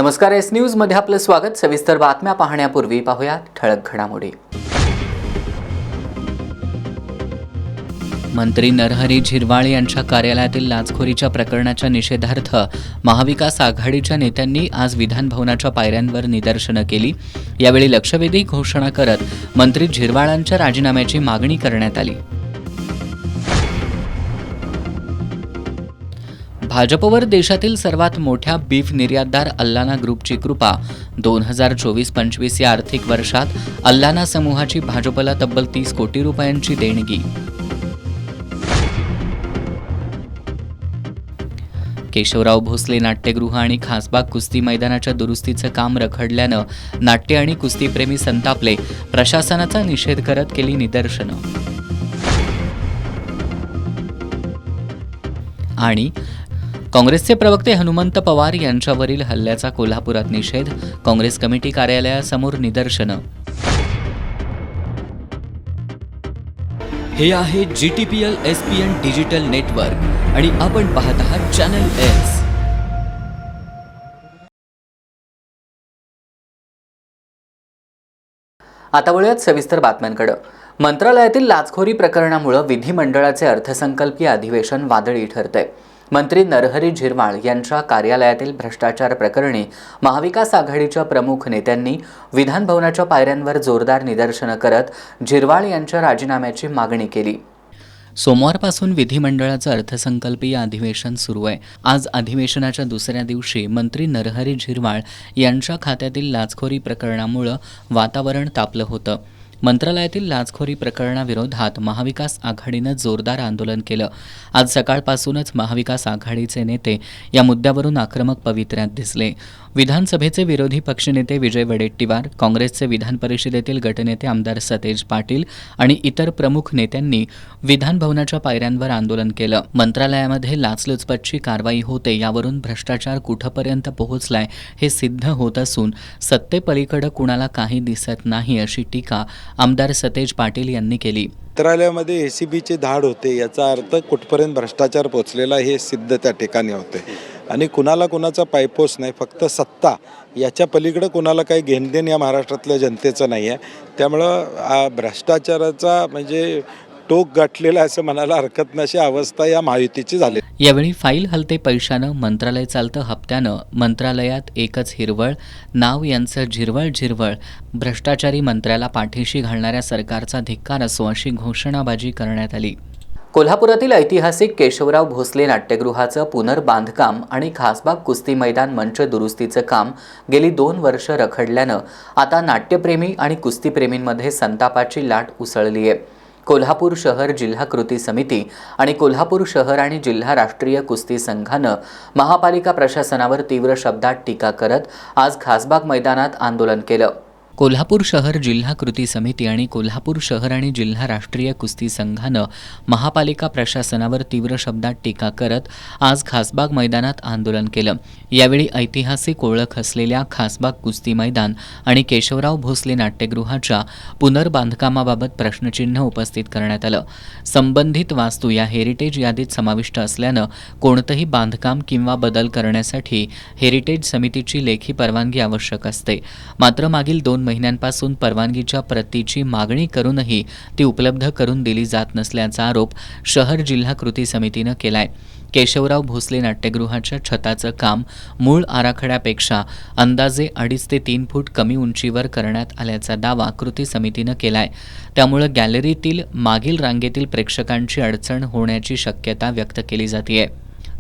नमस्कार, S news मध्ये आपलं स्वागत। सविस्तर बातम्या पाहण्यापूर्वी पाहूयात ठळक घडामोडी। मंत्री नरहरी झिरवाळ यांच्या कार्यालयातील लाचखोरीच्या प्रकरणाच्या निषेधार्थ महाविकास आघाडीच्या नेत्यांनी आज विधान भवनाच्या पायऱ्यांवर निदर्शनं केली। यावेळी लक्षवेधी घोषणा करत मंत्री झिरवाळांच्या राजीनाम्याची मागणी करण्यात आली। भाजपवर देशातील सर्वात मोठ्या बीफ निर्यातदार अल्लाना ग्रुपची कृपा। 2024-25 या आर्थिक वर्षात अल्लाना समूहाची भाजपला तब्बल 30 कोटी रुपयांची देणगी। केशवराव भोसले नाट्यगृह आणि खासबाग कुस्ती मैदानाच्या दुरुस्तीचं काम रखडल्यानं नाट्य आणि कुस्तीप्रेमी संतापले। प्रशासनाचा निषेध करत केली निदर्शनं। आणि काँग्रेसचे प्रवक्ते हनुमंत पवार यांच्यावरील हल्ल्याचा कोल्हापुरात निषेध। काँग्रेस कमिटी कार्यालयासमोर निदर्शनं। हे आहे GTPL SPN डिजिटल नेटवर्क आणि आपण पाहत आहात चॅनल एस। आता वळूयात सविस्तर बातम्यांकडे। मंत्रालयातील लाचखोरी प्रकरणामुळे विधिमंडळाचे अर्थसंकल्पीय अधिवेशन वादळी ठरतंय। मंत्री नरहरी झिरवाळ यांच्या कार्यालयातील भ्रष्टाचार प्रकरणी महाविकास आघाडीच्या प्रमुख नेत्यांनी विधान भवनाच्या पायऱ्यांवर जोरदार निदर्शनं करत झिरवाळ यांच्या राजीनाम्याची मागणी केली। सोमवारपासून विधिमंडळाचं अर्थसंकल्पीय अधिवेशन सुरू आहे। आज अधिवेशनाच्या दुसऱ्या दिवशी मंत्री नरहरी झिरवाळ यांच्या खात्यातील लाचखोरी प्रकरणामुळे वातावरण तापलं होतं। मंत्रालयातील लाचखोरी प्रकरणाविरोधात महाविकास आघाडीनं जोरदार आंदोलन केलं। आज सकाळपासूनच महाविकास आघाडीचे नेते या मुद्द्यावरून आक्रमक पवित्र्यात दिसले। विधानसभेचे विरोधी पक्षनेते विजय वडेट्टीवार, काँग्रेसचे विधान परिषदेतील गटनेते आमदार सतेज पाटील आणि इतर प्रमुख नेत्यांनी विधान भवनाच्या पायऱ्यांवर आंदोलन केलं। मंत्रालयामध्ये लाचलुचपतची कारवाई होते, यावरून भ्रष्टाचार कुठपर्यंत पोहोचलाय हे सिद्ध होत असून सत्तेपलीकडे कुणाला काही दिसत नाही, अशी टीका आमदार सतेज पाटील यांनी केली। मंत्रालयामध्ये एसीबीचे धाड होते, याचा अर्थ कुठपर्यंत भ्रष्टाचार पोचलेला हे सिद्ध त्या ठिकाणी होते आणि कुणाला कुणाचा पायपोस नाही, फक्त सत्ता याच्या पलीकडे कुणाला काही घेणदेण या महाराष्ट्रातल्या जनतेचं नाही आहे। त्यामुळं भ्रष्टाचाराचा म्हणजे टोक गाठलेला असं म्हणायला हरकत नशी अवस्था या महायुतीची झाली। यावेळी फाईल हलते पैशानं, मंत्रालय चालतं हप्त्यानं, मंत्रालयात एकच हिरवळ, नाव यांचं झिरवळ झिरवळ, भ्रष्टाचारी मंत्र्याला पाठीशी घालणाऱ्या सरकारचा धिक्कार असो, अशी घोषणाबाजी करण्यात आली। कोल्हापुरातील ऐतिहासिक केशवराव भोसले नाट्यगृहाचं पुनर्बांधकाम आणि खासबाग कुस्ती मैदान मंच दुरुस्तीचं काम गेली 2 वर्ष रखडल्यानं आता नाट्यप्रेमी आणि कुस्तीप्रेमींमध्ये संतापाची लाट उसळली आहे। कोल्हापूर शहर जिल्हा कृती समिती आणि कोल्हापूर शहर आणि जिल्हा राष्ट्रीय कुस्ती संघानं महापालिका प्रशासनावर तीव्र शब्दात टीका करत आज खासबाग मैदानात आंदोलन केलं। कोल्हापूर शहर जिल्हा कृती समिती आणि कोल्हापूर शहर आणि जिल्हा राष्ट्रीय कुस्ती संघानं महापालिका प्रशासनावर तीव्र शब्दात टीका करत आज खासबाग मैदानात आंदोलन केलं। यावेळी ऐतिहासिक ओळख असलेल्या खासबाग कुस्ती मैदान आणि केशवराव भोसले नाट्यगृहाच्या पुनर्बांधकामाबाबत प्रश्नचिन्ह उपस्थित करण्यात आलं। संबंधित वास्तू या हेरिटेज यादीत समाविष्ट असल्यानं कोणतंही बांधकाम किंवा बदल करण्यासाठी हेरिटेज समितीची लेखी परवानगी आवश्यक असते। मात्र मागील 2 महिन्यांपासून परवानगीच्या प्रतीची मागणी करूनही ती उपलब्ध करून दिली जात नसल्याचा आरोप शहर जिल्हा कृती समितीनं केलाय। केशवराव भोसले नाट्यगृहाच्या छताचं काम मूळ आराखड्यापेक्षा अंदाजे 2.5 ते 3 फूट कमी उंचीवर करण्यात आल्याचा दावा कृती समितीनं केलाय। त्यामुळे गॅलरीतील मागील रांगेतील प्रेक्षकांची अडचण होण्याची शक्यता व्यक्त केली जाते।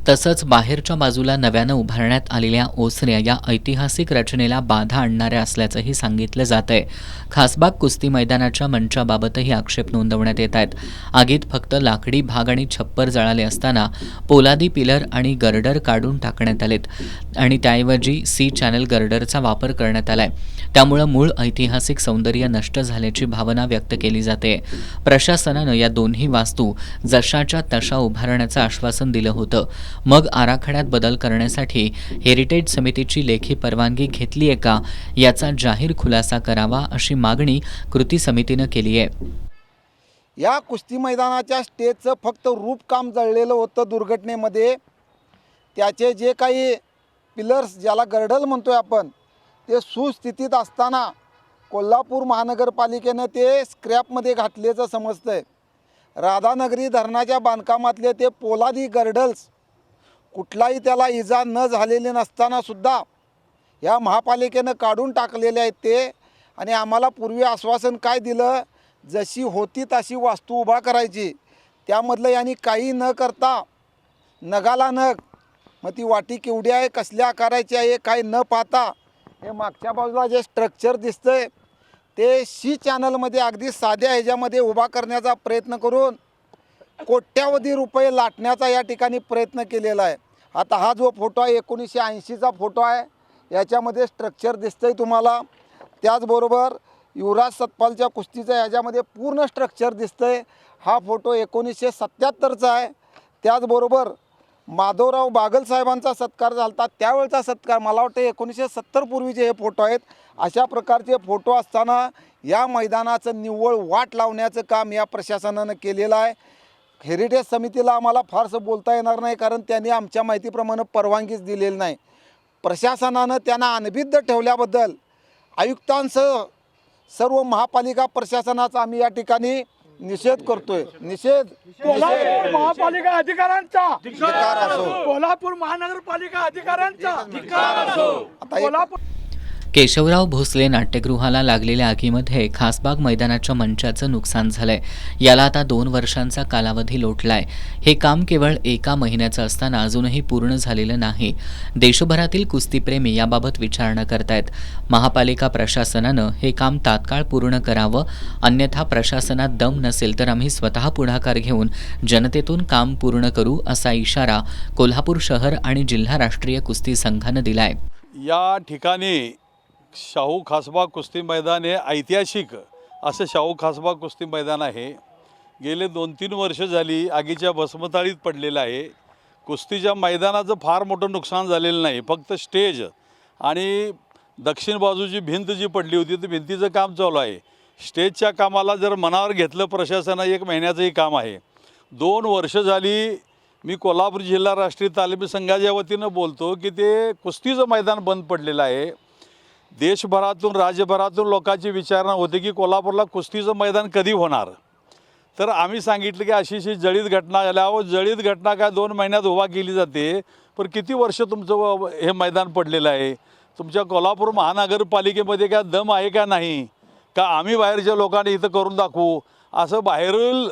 तसंच बाहेरच्या बाजूला नव्यानं उभारण्यात आलेल्या ओसऱ्या या ऐतिहासिक रचनेला बाधा आणणाऱ्या असल्याचंही सांगितलं जातंय। खासबाग कुस्ती मैदानाच्या मंचाबाबतही आक्षेप नोंदवण्यात येत आहेत। आगीत फक्त लाकडी भाग आणि छप्पर जळाले असताना पोलादी पिलर आणि गर्डर काढून टाकण्यात आलेत आणि त्याऐवजी सी चॅनल गर्डरचा वापर करण्यात आलाय। त्यामुळे मूळ ऐतिहासिक सौंदर्य नष्ट झाल्याची भावना व्यक्त केली जाते। प्रशासनानं या दोन्ही वास्तू जशाच्या तशा उभारण्याचं आश्वासन दिलं होतं। मग आराखड्यात बदल करण्यासाठी हेरिटेज समितीची लेखी परवानगी घेतली आहे का, याचा जाहीर खुलासा करावा, अशी मागणी कृती समितीनं केली आहे। या कुस्ती मैदानाच्या स्टेजचं फक्त रूपकाम जळलेलं होतं दुर्घटनेमध्ये। त्याचे जे काही पिलर्स ज्याला गर्डल म्हणतोय आपण ते सुस्थितीत असताना कोल्हापूर महानगरपालिकेनं ते स्क्रॅपमध्ये घातल्याचं समजतंय. राधानगरी धरणाच्या बांधकामातले ते पोलादी गर्डल्स कुठलाही त्याला इजा न झालेली नसतानासुद्धा या महापालिकेनं काढून टाकलेले आहेत ते. आणि आम्हाला पूर्वी आश्वासन काय दिलं, जशी होती तशी वास्तू उभा करायची, त्यामधलं यांनी काही न करता नगाला नग, मग ती वाटी केवढी आहे, कसल्या आकाराची आहे, काही न पाहता हे मागच्या बाजूला जे स्ट्रक्चर दिसतंय ते सी चॅनलमध्ये अगदी साध्या ह्याच्यामध्ये उभा करण्याचा प्रयत्न करून कोट्यावधी रुपये लाटण्याचा या ठिकाणी प्रयत्न केलेला आहे. आता हा जो फोटो आहे 1980चा फोटो आहे, याच्यामध्ये स्ट्रक्चर दिसतंय तुम्हाला. त्याचबरोबर युवराज सतपालच्या कुस्तीचं याच्यामध्ये पूर्ण स्ट्रक्चर दिसतंय. हा फोटो 1977चा आहे. त्याचबरोबर माधवराव बागल साहेबांचा सत्कार झाला होता, त्यावेळचा सत्कार मला वाटतं 1970 पूर्वीचे हे फोटो आहेत. अशा प्रकारचे फोटो असताना या मैदानाचं निव्वळ वाट लावण्याचं काम या प्रशासनानं केलेलं आहे. हेरिटेज समितीला आम्हाला फारसं बोलता येणार नाही, कारण त्यांनी आमच्या माहितीप्रमाणे परवानगीच दिलेली नाही. प्रशासनानं त्यांना अनभिद्ध ठेवल्याबद्दल आयुक्तांसह सर्व महापालिका प्रशासनाचा आम्ही या ठिकाणी निषेध करतोय. निषेध कोल्हापूर महापालिका अधिकाऱ्यांचा धिक्कार असो. कोल्हापूर महानगरपालिका अधिकाऱ्यांचा धिक्कार असो. आता एक- कोल्हापूर केशवराव भोसले नाट्यगृहाला लागलेल्या आगीमध्ये खासबाग मैदानाच्या मंचाचं नुकसान झालंय. याला आता 2 वर्षांचा कालावधी लोटलाय. हे काम केवळ 1 महिन्याचं असताना अजूनही पूर्ण झालेलं नाही. देशभरातील कुस्तीप्रेमी याबाबत विचारणा करतायत. महापालिका प्रशासनानं हे काम तात्काळ पूर्ण करावं, अन्यथा प्रशासनात दम नसेल तर आम्ही स्वतः पुढाकार घेऊन जनतेतून काम पूर्ण करू, असा इशारा कोल्हापूर शहर आणि जिल्हा राष्ट्रीय कुस्ती संघानं दिलाय. या ठिकाणी शाहू खासबाग कुस्ती मैदान हे ऐतिहासिक असं शाहू खासबाग कुस्ती मैदान आहे. गेले 2-3 वर्ष झाली आगीच्या भस्मताळीत पडलेलं आहे. कुस्तीच्या मैदानाचं फार मोठं नुकसान झालेलं नाही, फक्त स्टेज आणि दक्षिण बाजूची भिंत जी पडली होती तर भिंतीचं काम चालू आहे. स्टेजच्या कामाला जर मनावर घेतलं प्रशासनानं 1 महिन्याचंही काम आहे. 2 वर्ष झाली मी कोल्हापूर जिल्हा राष्ट्रीय तालीम संघाच्या वतीनं बोलतो की ते कुस्तीचं मैदान बंद पडलेलं आहे. देशभरातून राज्यभरातून लोकांची विचारणा होते की कोल्हापूरला कुस्तीचं मैदान कधी होणार. तर आम्ही सांगितलं की अशी जळीत घटना झाल्यावर जळीत घटना काय 2 महिन्यात उभा केली जाते, पण किती वर्ष तुमचं हे मैदान पडलेलं आहे. तुमच्या कोल्हापूर महानगरपालिकेमध्ये काय दम आहे का नाही, का आम्ही बाहेरच्या लोकांनी इथं करून दाखवू असं बाहेरील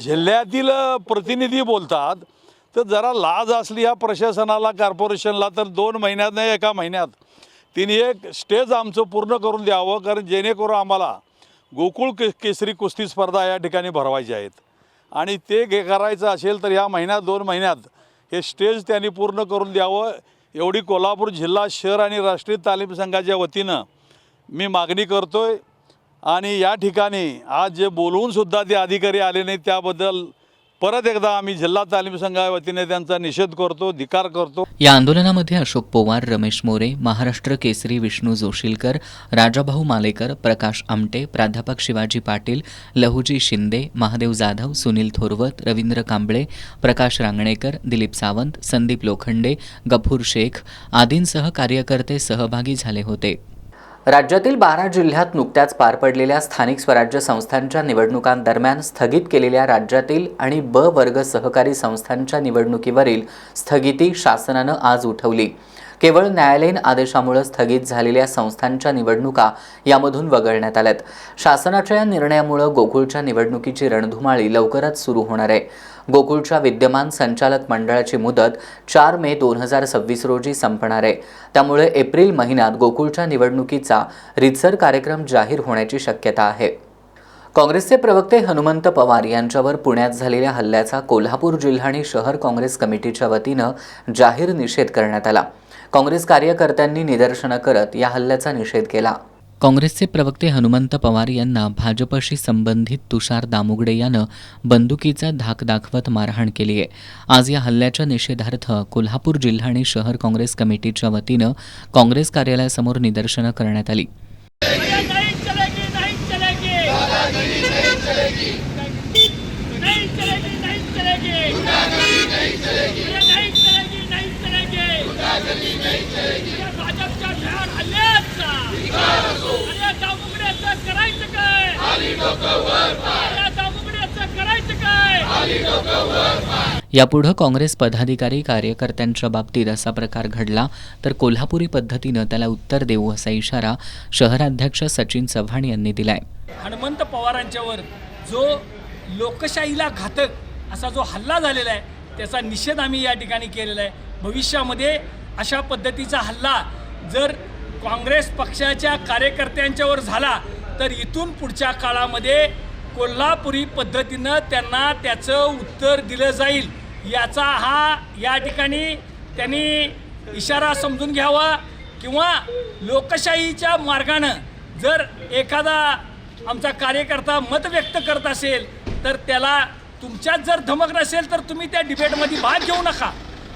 जिल्ह्यातील प्रतिनिधी बोलतात. तर जरा लाज असली ह्या प्रशासनाला, कॉर्पोरेशनला, तर 2 महिन्यात नाही 1 महिन्यात तिने एक स्टेज आमचं पूर्ण करून द्यावं, कारण जेणेकरून आम्हाला गोकुळ केसरी कुस्ती स्पर्धा या ठिकाणी भरवायच्या आहेत आणि ते करायचं असेल तर या महिन्यात 2 महिन्यात हे स्टेज त्यांनी पूर्ण करून द्यावं, एवढी कोल्हापूर जिल्हा शहर आणि राष्ट्रीय तालीम संघाच्या वतीनं मी मागणी करतोय. आणि या ठिकाणी आज जे बोलवूनसुद्धा ते अधिकारी आले नाहीत त्याबद्दल परत एकदा आम्ही जिल्हा तालीम संघाच्या वतीने त्यांचा निषेध करतो, धिक्कार करतो. या आंदोलनामध्ये अशोक पोवार, रमेश मोरे, महाराष्ट्र केसरी विष्णू जोशीलकर, राजाभाऊ मालेकर, प्रकाश आमटे, प्राध्यापक शिवाजी पाटील, लहुजी शिंदे, महादेव जाधव, सुनील थोरवत, रवींद्र कांबळे, प्रकाश रांगणेकर, दिलीप सावंत, संदीप लोखंडे, गफूर शेख आदींसह कार्यकर्ते सहभागी झाले होते. राज्यातील 12 जिल्ह्यात नुकत्याच पार पडलेल्या स्थानिक स्वराज्य संस्थांच्या निवडणुकांदरम्यान स्थगित केलेल्या राज्यातील आणि ब वर्ग सहकारी संस्थांच्या निवडणुकीवरील स्थगिती शासनानं आज उठवली. केवळ न्यायालयीन आदेशामुळे स्थगित झालेल्या संस्थांच्या निवडणुका यामधून वगळण्यात आल्यात. शासनाच्या या निर्णयामुळे गोकुळच्या निवडणुकीची रणधुमाळी लवकरच सुरू होणार आहे. गोकुळच्या विद्यमान संचालक मंडळाची मुदत 4 मे 2026 रोजी संपणार आहे. त्यामुळे एप्रिल महिन्यात गोकुळच्या निवडणुकीचा रीतसर कार्यक्रम जाहीर होण्याची शक्यता आहे. काँग्रेसचे प्रवक्ते हनुमंत पवार यांच्यावर पुण्यात झालेल्या हल्ल्याचा कोल्हापूर जिल्हा आणि शहर काँग्रेस कमिटीच्या वतीनं जाहीर निषेध करण्यात आला. काँग्रेस कार्यकर्त्यांनी निदर्शनं करत या हल्ल्याचा निषेध केला. काँग्रेसचे प्रवक्ते हनुमंत पवार यांना भाजपशी संबंधित तुषार दामुगडे यानं बंदुकीचा धाक दाखवत मारहाण केली आहे. आज या हल्ल्याच्या निषेधार्थ कोल्हापूर जिल्हा आणि शहर काँग्रेस कमिटीच्या वतीनं काँग्रेस कार्यालयासमोर निदर्शनं करण्यात आली. नहीं चलेगी। या दामुगड्याचं करायचं काय? यापुढं काँग्रेस पदाधिकारी कार्यकर्त्यांच्या बाबतीत असा प्रकार घडला तर कोल्हापुरी पद्धतीनं त्याला उत्तर देऊ असा इशारा शहराध्यक्ष सचिन चव्हाण यांनी दिलाय. हनुमंत पवारांच्यावर जो लोकशाहीला घातक असा जो हल्ला झालेला आहे त्याचा निषेध आम्ही या ठिकाणी केलेला आहे. भविष्यामध्ये अशा पद्धतीचा हल्ला जर काँग्रेस पक्षाच्या कार्यकर्त्यांच्यावर झाला तर इथून पुढच्या काळामध्ये कोल्हापुरी पद्धतीनं त्यांना त्याचं उत्तर दिलं जाईल याचा या ठिकाणी त्यांनी इशारा समजून घ्यावा. किंवा लोकशाहीच्या मार्गानं जर एखादा आमचा कार्यकर्ता मत व्यक्त करत असेल तर त्याला तुमच्यात जर धमक नसेल तर तुम्ही त्या डिबेटमध्ये भाग घेऊ नका.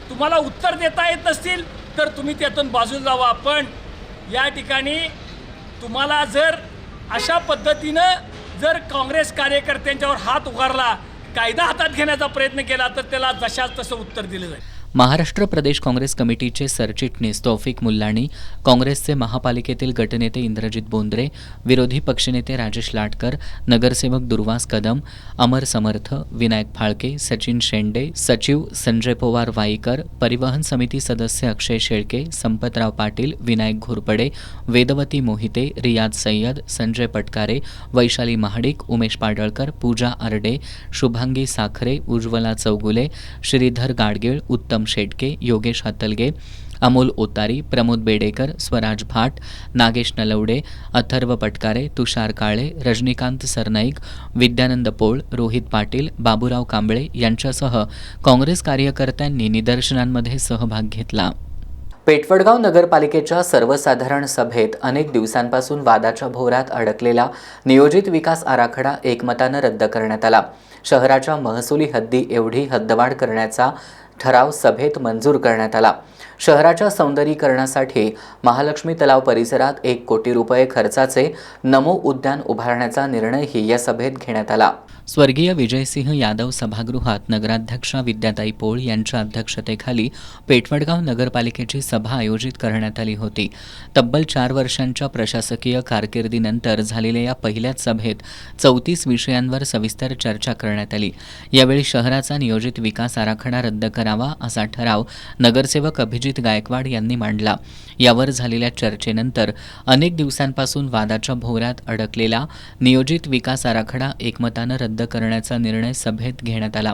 तुम्हाला उत्तर देता येत नसतील तर तुम्ही त्यातून बाजूला जावा. पण या ठिकाणी तुम्हाला जर अशा पद्धतीनं जर काँग्रेस कार्यकर्त्यांच्यावर हात उगारला, कायदा हातात घेण्याचा प्रयत्न केला तर त्याला जशाच तसं उत्तर दिलं जाईल. महाराष्ट्र प्रदेश काँग्रेस कमिटीचे सरचिटणीस तौफिक मुल्लानी, काँग्रेसचे महापालिकेतील गटनेते इंद्रजित बोंद्रे, विरोधी पक्षनेते राजेश लाटकर, नगरसेवक दुर्वास कदम, अमर समर्थ, विनायक फाळके, सचिन शेंडे, सचिव संजय पवार वाईकर, परिवहन समिती सदस्य अक्षय शेळके, संपतराव पाटील, विनायक घोरपडे, वेदवती मोहिते, रियाज सय्यद, संजय पटकारे, वैशाली महाडिक, उमेश पाडळकर, पूजा आरडे, शुभांगी साखरे, उज्ज्वला चौगुले, श्रीधर गाडगीळ, उत्तम शेटके, योगेश हातलगे, अमोल ओतारी, प्रमोद बेडेकर, स्वराज भाट, नागेश नलवडे, अथर्व पटकारे, तुषार काळे, रजनीकांत सरनाईक, विद्यानंद पोळ, रोहित पाटील, बाबूराव कांबळे यांच्यासह काँग्रेस कार्यकर्त्यांनी निदर्शनांमध्ये सहभाग घेतला. पेठवडगाव नगरपालिकेच्या सर्वसाधारण सभेत अनेक दिवसांपासून वादाच्या भोवऱ्यात अडकलेला नियोजित विकास आराखडा एकमतानं रद्द करण्यात आला. शहराच्या महसुली हद्दी एवढी हद्दवाढ करण्याचा ठराव सभेत मंजूर करण्यात आला. शहराच्या सौंदर्यीकरणासाठी महालक्ष्मी तलाव परिसरात 1 कोटी रुपये खर्चाचे नमो उद्यान उभारण्याचा निर्णयही या सभेत घेण्यात आला. स्वर्गीय विजयसिंह यादव सभागृहात नगराध्यक्षा विद्याताई पोळ यांच्या अध्यक्षतेखाली पेठवडगाव नगरपालिकेची सभा आयोजित करण्यात आली होती. तब्बल 4 वर्षांच्या प्रशासकीय कारकिर्दीनंतर झालेल्या या पहिल्याच सभेत 34 विषयांवर सविस्तर चर्चा करण्यात आली. यावेळी शहराचा नियोजित विकास आराखडा रद्द करावा असा ठराव नगरसेवक अभिजित गायकवाड यांनी मांडला. यावर झालेल्या चर्चेनंतर अनेक दिवसांपासून वादाच्या भोवऱ्यात अडकलेला नियोजित विकास आराखडा एकमतानं रद्द करण्याचा निर्णय सभेत घेण्यात आला.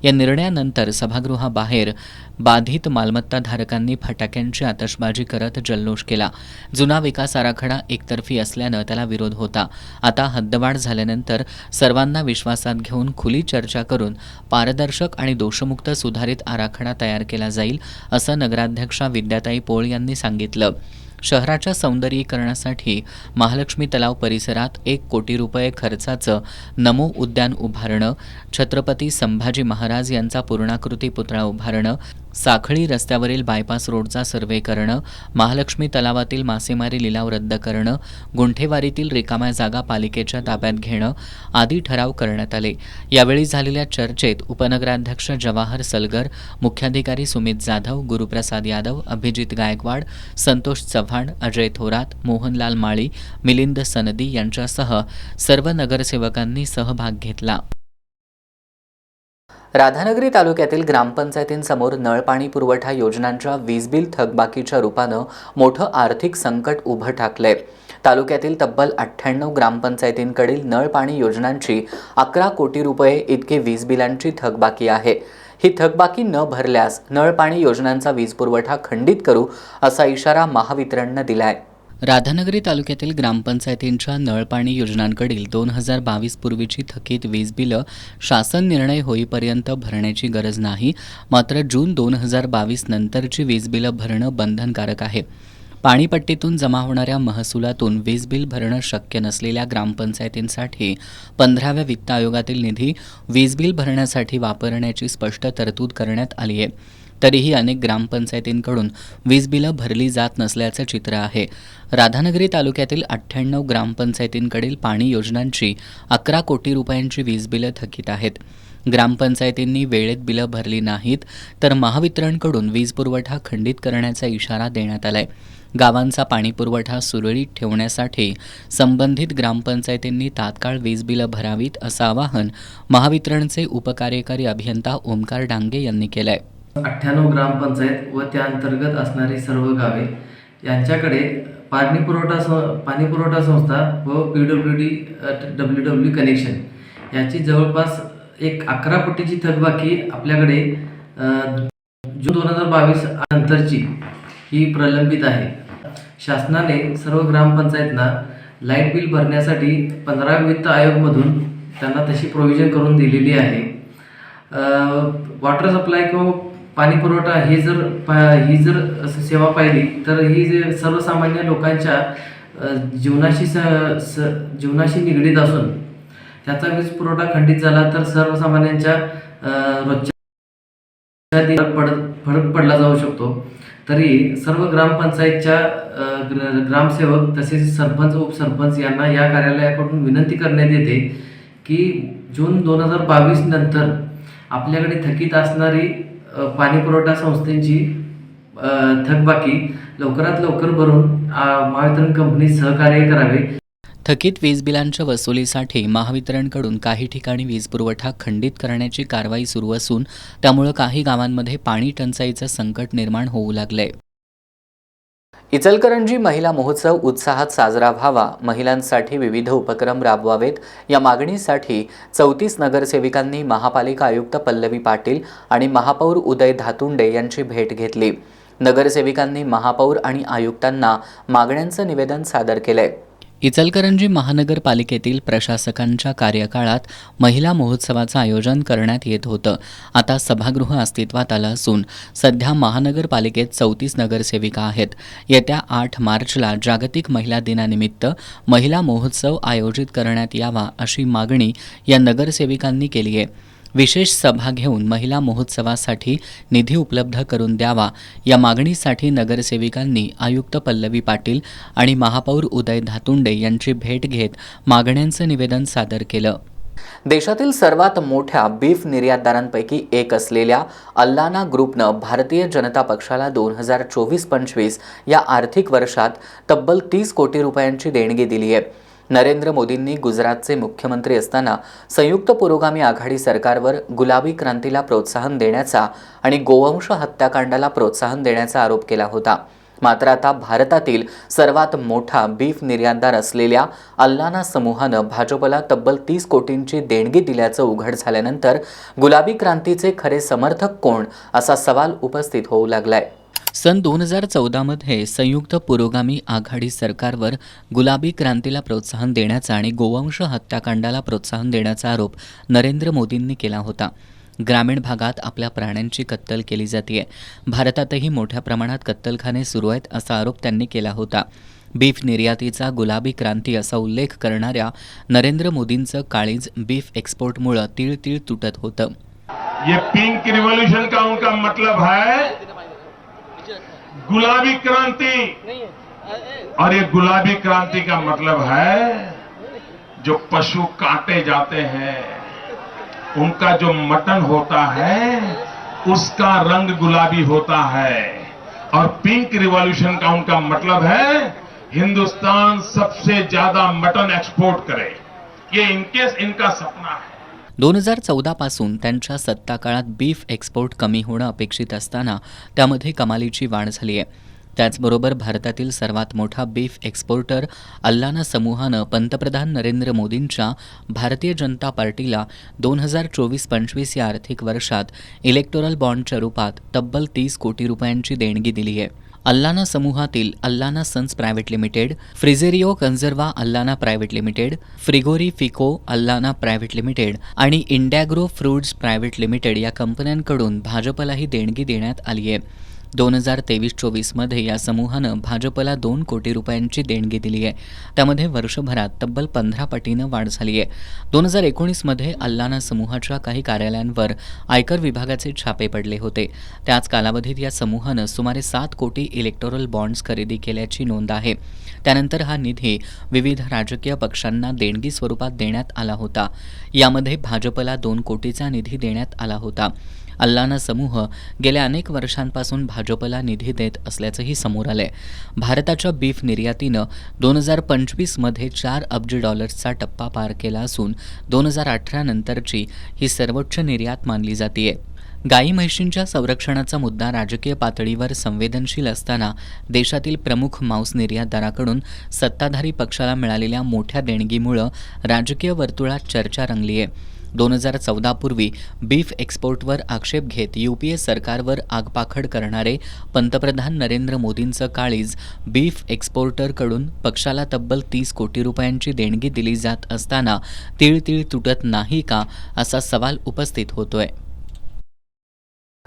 या निर्णयानंतर सभागृहाबाहेर बाधित मालमत्ताधारकांनी फटाक्यांची आतषबाजी करत जल्लोष केला. जुना विकास आराखडा एकतर्फी असल्यानं त्याला विरोध होता. आता हद्दवाढ झाल्यानंतर सर्वांना विश्वासात घेऊन खुली चर्चा करून पारदर्शक आणि दोषमुक्त सुधारित आराखडा तयार केला जाईल असं नगराध्यक्षा विद्याताई पोळ यांनी सांगितलं. शहराच्या सौंदर्यीकरणासाठी महालक्ष्मी तलाव परिसरात 1 कोटी रुपये खर्चाचं नमो उद्यान उभारणं, छत्रपती संभाजी महाराज यांचा पूर्णाकृती पुतळा उभारणं, साखळी रस्त्यावरील बायपास रोडचा सर्व्हे करणं, महालक्ष्मी तलावातील मासेमारी लिलाव रद्द करणं, गुंठेवारीतील रिकाम्या जागा पालिकेच्या ताब्यात घेणं आदी ठराव करण्यात आले. यावेळी झालेल्या चर्चेत उपनगराध्यक्ष जवाहर सलगर, मुख्याधिकारी सुमित जाधव, गुरुप्रसाद यादव, अभिजित गायकवाड, संतोष चव्हाण, अजय थोरात, मोहनलाल माळी, मिलिंद सनदी यांच्यासह सर्व नगरसेवकांनी सहभाग घेतला. राधानगरी तालुक्यातील ग्रामपंचायतींसमोर नळपाणी पुरवठा योजनांच्या वीज बिल थकबाकीच्या रूपानं मोठं आर्थिक संकट उभं ठाकलंय. तालुक्यातील तब्बल 98 ग्रामपंचायतींकडील नळपाणी योजनांची 11 कोटी रुपये इतकी वीज बिलांची थकबाकी आहे. ही थकबाकी न भरल्यास नळपाणी योजनांचा वीज पुरवठा खंडित करू असा इशारा महावितरणनं दिलाय. राधानगरी तालुक्यातील ग्रामपंचायतींच्या नळपाणी योजनांकडील 2022 पूर्वीची थकीत वीज बिलं शासन निर्णय होईपर्यंत भरण्याची गरज नाही. मात्र जून 2022 नंतरची वीज बिलं भरणं बंधनकारक आहे. पाणीपट्टीतून जमा होणाऱ्या महसुलातून वीज बिल भरणं शक्य नसलेल्या ग्रामपंचायतींसाठी 15व्या वित्त आयोगातील निधी वीज बिल भरण्यासाठी वापरण्याची स्पष्ट तरतूद करण्यात आली आहे. तरीही अनेक ग्रामपंचायतींकडून वीज बिलं भरली जात नसल्याचं चित्र आहे. राधानगरी तालुक्यातील 98 ग्रामपंचायतींकडील पाणी योजनांची 11 कोटी रुपयांची वीज बिलं थकीत आहेत. ग्रामपंचायतींनी वेळेत बिलं भरली नाहीत तर महावितरणकडून वीज पुरवठा खंडित करण्याचा इशारा देण्यात आलाय. गावांचा पाणीपुरवठा सुरळीत ठेवण्यासाठी संबंधित ग्रामपंचायतींनी तात्काळ वीज बिलं भरावीत असं आवाहन महावितरणचे उपकार्यकारी अभियंता ओमकार डांगे यांनी केलंय. 98 ग्रामपंचायत व त्या अंतर्गत असणारी सर्व गावे यांच्याकडे पाणीपुरवठा संस्था व PWD WW कनेक्शन याची जवळपास एक 11 कोटीची थकबाकी आपल्याकडे जून 2022 नंतरची ही प्रलंबित आहे. शासनाने सर्व ग्रामपंचायतींना लाईट बिल भरण्यासाठी 15 वित्त आयोगमधून त्यांना तशी प्रोव्हिजन करून दिलेली आहे. वॉटर सप्लाय किंवा पाणी पुरवठा ही जर सेवा पाहिली तर ही जे सर्वसामान्य लोकांच्या जीवनाशी निगडीत असून त्याचा वीज पुरवठा खंडित झाला तर सर्वसामान्यांच्या रोजच्या फरक पडला जाऊ शकतो. तरी सर्व ग्रामपंचायतच्या ग्रामसेवक तसेच सरपंच उपसरपंच यांना या कार्यालयाकडून विनंती करण्यात येते की जून 2022 नंतर आपल्याकडे थकीत असणारी पाणीपुरवठा संस्थेची थकबाकी लवकरात लवकर भरून महावितरण कंपनीस सहकार्य करावे. थकीत वीज बिलांच्या वसुलीसाठी महावितरणकडून काही ठिकाणी वीज पुरवठा खंडित करण्याची कारवाई सुरू असून त्यामुळे काही गावांमध्ये पाणी टंचाईचं संकट निर्माण होऊ लागलंय. इचलकरंजी महिला महोत्सव उत्साहात साजरा व्हावा, महिलांसाठी विविध उपक्रम राबवावेत या मागणीसाठी 34 नगरसेविकांनी महापालिका आयुक्त पल्लवी पाटील आणि महापौर उदय धातुंडे यांची भेट घेतली. नगरसेविकांनी महापौर आणि आयुक्तांना मागण्यांचं निवेदन सादर केलंय. इचलकरंजी महानगरपालिकेतील प्रशासकांच्या कार्यकाळात महिला महोत्सवाचं आयोजन करण्यात येत होतं. आता सभागृह अस्तित्वात आलं असून सध्या महानगरपालिकेत 34 नगरसेविका आहेत. येत्या 8 मार्चला जागतिक महिला दिनानिमित्त महिला महोत्सव आयोजित करण्यात यावा अशी मागणी या नगरसेविकांनी केली आहे. विशेष सभा घेऊन महिला महोत्सवासाठी निधी उपलब्ध करून द्यावा या मागणीसाठी नगरसेविकांनी आयुक्त पल्लवी पाटील आणि महापौर उदय धातुंडे यांची भेट घेत मागण्यांचं निवेदन सादर केलं. देशातील सर्वात मोठ्या बीफ निर्यातदारांपैकी एक असलेल्या अल्लाना ग्रुपनं भारतीय जनता पक्षाला 2024-25 या आर्थिक वर्षात तब्बल 30 कोटी रुपयांची देणगी दिली आहे. नरेंद्र मोदींनी गुजरातचे मुख्यमंत्री असताना संयुक्त पुरोगामी आघाडी सरकारवर गुलाबी क्रांतीला प्रोत्साहन देण्याचा आणि गोवंश हत्याकांडाला प्रोत्साहन देण्याचा आरोप केला होता. मात्र आता भारतातील सर्वात मोठा बीफ निर्यातदार असलेल्या अल्लाना समूहानं भाजपला तब्बल 30 कोटींची देणगी दिल्याचं उघड झाल्यानंतर गुलाबी क्रांतीचे खरे समर्थक कोण असा सवाल उपस्थित होऊ लागलाय. सन 2014मध्ये संयुक्त पुरोगामी आघाडी सरकारवर गुलाबी क्रांतीला प्रोत्साहन देण्याचा आणि गोवंश हत्याकांडाला प्रोत्साहन देण्याचा आरोप नरेंद्र मोदींनी केला होता. ग्रामीण भागात आपल्या प्राण्यांची कत्तल केली जाते. भारतातही मोठ्या प्रमाणात कत्तलखाने सुरू आहेत असा आरोप त्यांनी केला होता. बीफ निर्यातीचा गुलाबी क्रांती असा उल्लेख करणाऱ्या नरेंद्र मोदींचं काळीज बीफ एक्सपोर्टमुळे तीळ तीळ तुटत होतं. ये पिंक रिवॉल्यूशन का उनका मतलब है गुलाबी क्रांति, और ये गुलाबी क्रांति का मतलब है जो पशु काटे जाते हैं उनका जो मटन होता है उसका रंग गुलाबी होता है. और पिंक रिवॉल्यूशन का उनका मतलब है हिंदुस्तान सबसे ज्यादा मटन एक्सपोर्ट करे. ये इनका सपना है. 2014 पासून त्यांच्या सत्ताकाळात बीफ एक्सपोर्ट कमी होणं अपेक्षित असताना त्यामध्ये कमालीची वाढ झाली आहे. त्याचबरोबर भारतातील सर्वात मोठा बीफ एक्सपोर्टर अल्लाना समूहानं पंतप्रधान नरेंद्र मोदींच्या भारतीय जनता पार्टीला 2024-25 या आर्थिक वर्षात इलेक्टोरल बॉन्डच्या रूपात तब्बल 30 कोटी रुपयांची देणगी दिली आहे. अल्लाना समूहातील Allana sons private limited, Frigerio Conserva Allana private limited, Frigorifico Allana private limited आणि इंडॅग्रो फ्रूट्स प्रायव्हेट लिमिटेड या कंपन्यांकडून भाजपलाही देणगी देण्यात आली आहे. 2023-24मध्ये या समूहानं भाजपला 2 कोटी रुपयांची देणगी दिली आहे. त्यामध्ये वर्षभरात तब्बल 15 पटीनं वाढ झाली आहे. 2019मध्ये अल्लाना समूहाच्या काही कार्यालयांवर आयकर विभागाचे छापे पडले होते. त्याच कालावधीत या समूहानं सुमारे 7 कोटी इलेक्टोरल बॉन्ड्स खरेदी केल्याची नोंद आहे. त्यानंतर हा निधी विविध राजकीय पक्षांना देणगी स्वरूपात देण्यात आला होता. यामध्ये भाजपला 2 कोटीचा निधी देण्यात आला होता. अल्लाना समूह गेल्या अनेक वर्षांपासून भाजपला निधी देत असल्याचंही समोर आलंय. भारताच्या बीफ निर्यातीनं 2025मध्ये $4 अब्ज टप्पा पार केला असून 2018 नंतरची ही सर्वोच्च निर्यात मानली जातेय. गाई म्हैशींच्या संरक्षणाचा मुद्दा राजकीय पातळीवर संवेदनशील असताना देशातील प्रमुख मांस निर्यातदाराकडून सत्ताधारी पक्षाला मिळालेल्या मोठ्या देणगीमुळं राजकीय वर्तुळात चर्चा रंगली आहे. 2014 पूर्वी बीफ एक्सपोर्टवर आक्षेप घेत UPA सरकारवर आगपाखड करणारे पंतप्रधान नरेंद्र मोदींचं काळीज बीफ एक्सपोर्टरकडून पक्षाला तब्बल 30 कोटी रुपयांची देणगी दिली जात असताना तीळ तुटत नाही का असा सवाल उपस्थित होतोय.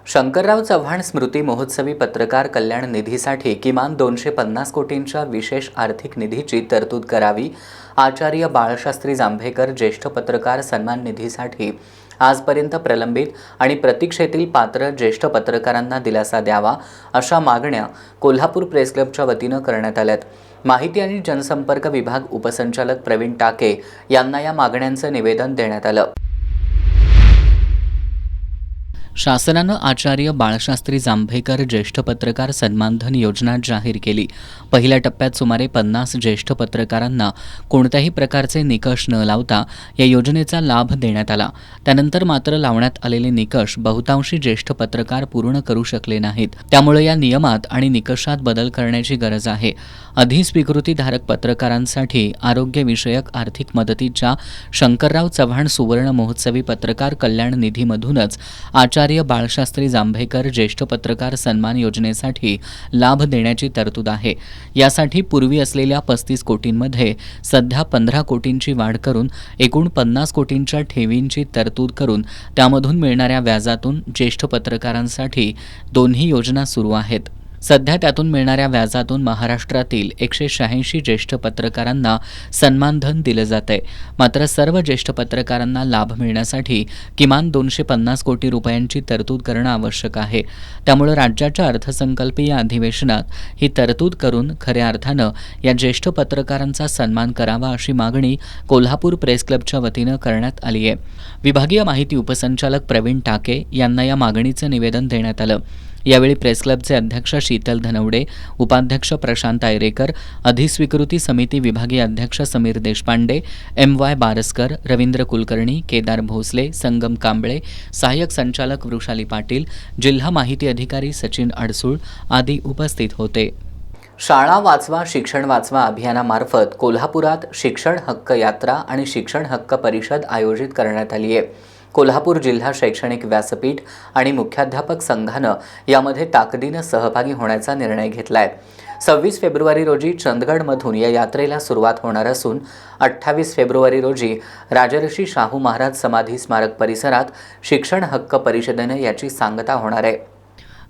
शंकरराव चव्हाण स्मृती महोत्सवी पत्रकार कल्याण निधीसाठी किमान 250 कोटींच्या विशेष आर्थिक निधीची तरतूद करावी. आचार्य बाळशास्त्री जांभेकर ज्येष्ठ पत्रकार सन्मान निधीसाठी आजपर्यंत प्रलंबित आणि प्रतीक्षेतील पात्र ज्येष्ठ पत्रकारांना दिलासा द्यावा अशा मागण्या कोल्हापूर प्रेस क्लबच्या वतीनं करण्यात आल्यात. माहिती आणि जनसंपर्क विभाग उपसंचालक प्रवीण टाके यांना या मागण्यांचं निवेदन देण्यात आलं. शासनानं आचार्य बाळशास्त्री जांभेकर ज्येष्ठ पत्रकार सन्मानधन योजना जाहीर केली. पहिल्या टप्प्यात सुमारे 50 ज्येष्ठ पत्रकारांना कोणत्याही प्रकारचे निकष न लावता या योजनेचा लाभ देण्यात आला. त्यानंतर मात्र लावण्यात आलेले निकष बहुतांशी ज्येष्ठ पत्रकार पूर्ण करू शकले नाहीत. त्यामुळे या नियमात आणि निकषात बदल करण्याची गरज आहे. अधिस्वीकृतीधारक पत्रकारांसाठी आरोग्यविषयक आर्थिक मदतीच्या शंकरराव चव्हाण सुवर्ण महोत्सवी पत्रकार कल्याण निधीमधूनच आचार्य बाळशास्त्री जांभेकर ज्येष्ठ पत्रकार सन्मान योजनेसाठी लाभ देण्याची तरतूद आहे. यासाठी पूर्वी असलेल्या 35 कोटींमध्ये सध्या 15 कोटींची वाढ करून एकूण 50 कोटींच्या ठेवींची तरतूद करून त्यामधून मिळणाऱ्या व्याजातून ज्येष्ठ पत्रकारांसाठी दोन्ही योजना सुरू आहेत. सध्या त्यातून मिळणाऱ्या व्याजातून महाराष्ट्रातील 186 ज्येष्ठ पत्रकारांना सन्मानधन दिलं जातंय. मात्र सर्व ज्येष्ठ पत्रकारांना लाभ मिळण्यासाठी किमान 250 कोटी रुपयांची तरतूद करणं आवश्यक आहे. त्यामुळे राज्याच्या अर्थसंकल्पीय अधिवेशनात ही तरतूद करून खऱ्या अर्थानं या ज्येष्ठ पत्रकारांचा सन्मान करावा अशी मागणी कोल्हापूर प्रेस क्लबच्या वतीनं करण्यात आली आहे. विभागीय माहिती उपसंचालक प्रवीण टाके यांना या मागणीचं निवेदन देण्यात आलं. यावेळी प्रेस क्लबचे अध्यक्ष शीतल धनवडे, उपाध्यक्ष प्रशांत आयरेकर, अधिस्वीकृती समिती विभागीय अध्यक्ष समीर देशपांडे, MY बारसकर, रवींद्र कुलकर्णी, केदार भोसले, संगम कांबळे, सहाय्यक संचालक वृषाली पाटील, जिल्हा माहिती अधिकारी सचिन अडसूळ आदी उपस्थित होते. शाळा वाचवा शिक्षण वाचवा अभियानामार्फत कोल्हापुरात शिक्षण हक्क यात्रा आणि शिक्षण हक्क परिषद आयोजित करण्यात आली आहे. कोल्हापूर जिल्हा शैक्षणिक व्यासपीठ आणि मुख्याध्यापक संघानं यामध्ये ताकदीनं सहभागी होण्याचा निर्णय घेतला आहे. 26 फेब्रुवारी रोजी चंदगडमधून या यात्रेला सुरुवात होणार असून 28 फेब्रुवारी रोजी राजर्षी शाहू महाराज समाधी स्मारक परिसरात शिक्षण हक्क परिषदेनं याची सांगता होणार आहे.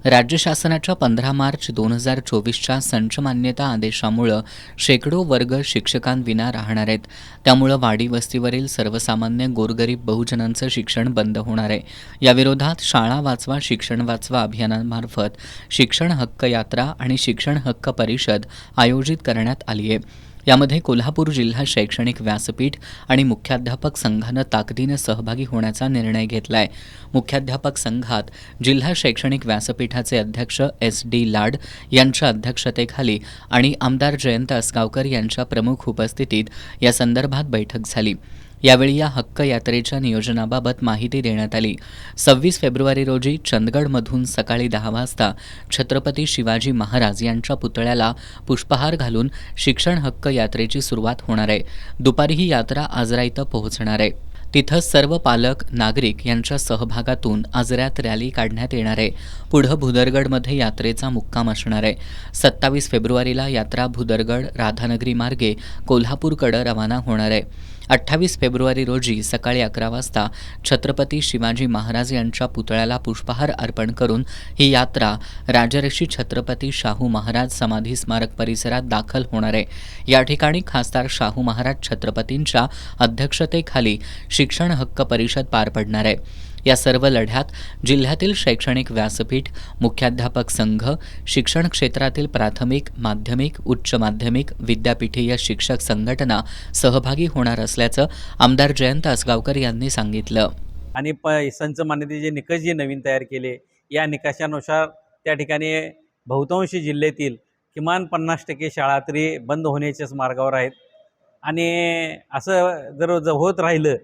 राज्य शासनाच्या 15 मार्च 2024च्या संच मान्यता आदेशामुळं शेकडो वर्ग शिक्षकांविना राहणार आहेत. त्यामुळं वाडी वस्तीवरील सर्वसामान्य गोरगरीब बहुजनांचं शिक्षण बंद होणार आहे. याविरोधात शाळा वाचवा शिक्षण वाचवा अभियानामार्फत शिक्षण हक्क यात्रा आणि शिक्षण हक्क परिषद आयोजित करण्यात आली आहे. यामध्ये कोल्हापूर जिल्हा शैक्षणिक व्यासपीठ आणि मुख्याध्यापक संघानं ताकदीनं सहभागी होण्याचा निर्णय घेतला आहे. मुख्याध्यापक संघात जिल्हा शैक्षणिक व्यासपीठाचे अध्यक्ष SD लाड यांच्या अध्यक्षतेखाली आणि आमदार जयंत असगावकर यांच्या प्रमुख उपस्थितीत या संदर्भात बैठक झाली. यावेळी या हक्क यात्रेच्या नियोजनाबाबत माहिती देण्यात आली. 26 फेब्रुवारी रोजी चंदगडमधून सकाळी 10 वाजता छत्रपती शिवाजी महाराज यांच्या पुतळ्याला पुष्पहार घालून शिक्षण हक्क यात्रेची सुरुवात होणार आहे. दुपारी ही यात्रा आजरा इथं पोहोचणार आहे. तिथं सर्व पालक नागरिक यांच्या सहभागातून आजऱ्यात रॅली काढण्यात येणार आहे. पुढं भुदरगडमध्ये यात्रेचा मुक्काम असणार आहे. 27 फेब्रुवारीला यात्रा भुदरगड राधानगरी मार्गे कोल्हापूरकडे रवाना होणार आहे. 28 फेब्रुवारी रोजी सकाळी 11 वाजता छत्रपती शिवाजी महाराज यांच्या पुतळ्याला पुष्पहार अर्पण करून ही यात्रा राजर्षी छत्रपती शाहू महाराज समाधी स्मारक परिसरात दाखल होणार आहे. या ठिकाणी खासदार शाहू महाराज छत्रपतींच्या अध्यक्षतेखाली शिक्षण हक्क परिषद पार पडणार आहे. या सर्व लढ्यात जिल्ह्यातील शैक्षणिक व्यासपीठ, मुख्याध्यापक संघ, शिक्षण क्षेत्रातील प्राथमिक, माध्यमिक, उच्च माध्यमिक, विद्यापीठीय शिक्षक संघटना सहभागी होणार असल्याचं आमदार जयंत आसगावकर यांनी सांगितलं. आणि संच मान्यतेचे निकष जे नवीन तयार केले, या निकषानुसार त्या ठिकाणी बहुतांश जिल्ह्यातील किमान 50% शाळा तरी बंद होण्याच्याच मार्गावर आहेत. आणि असं जर होत राहिलं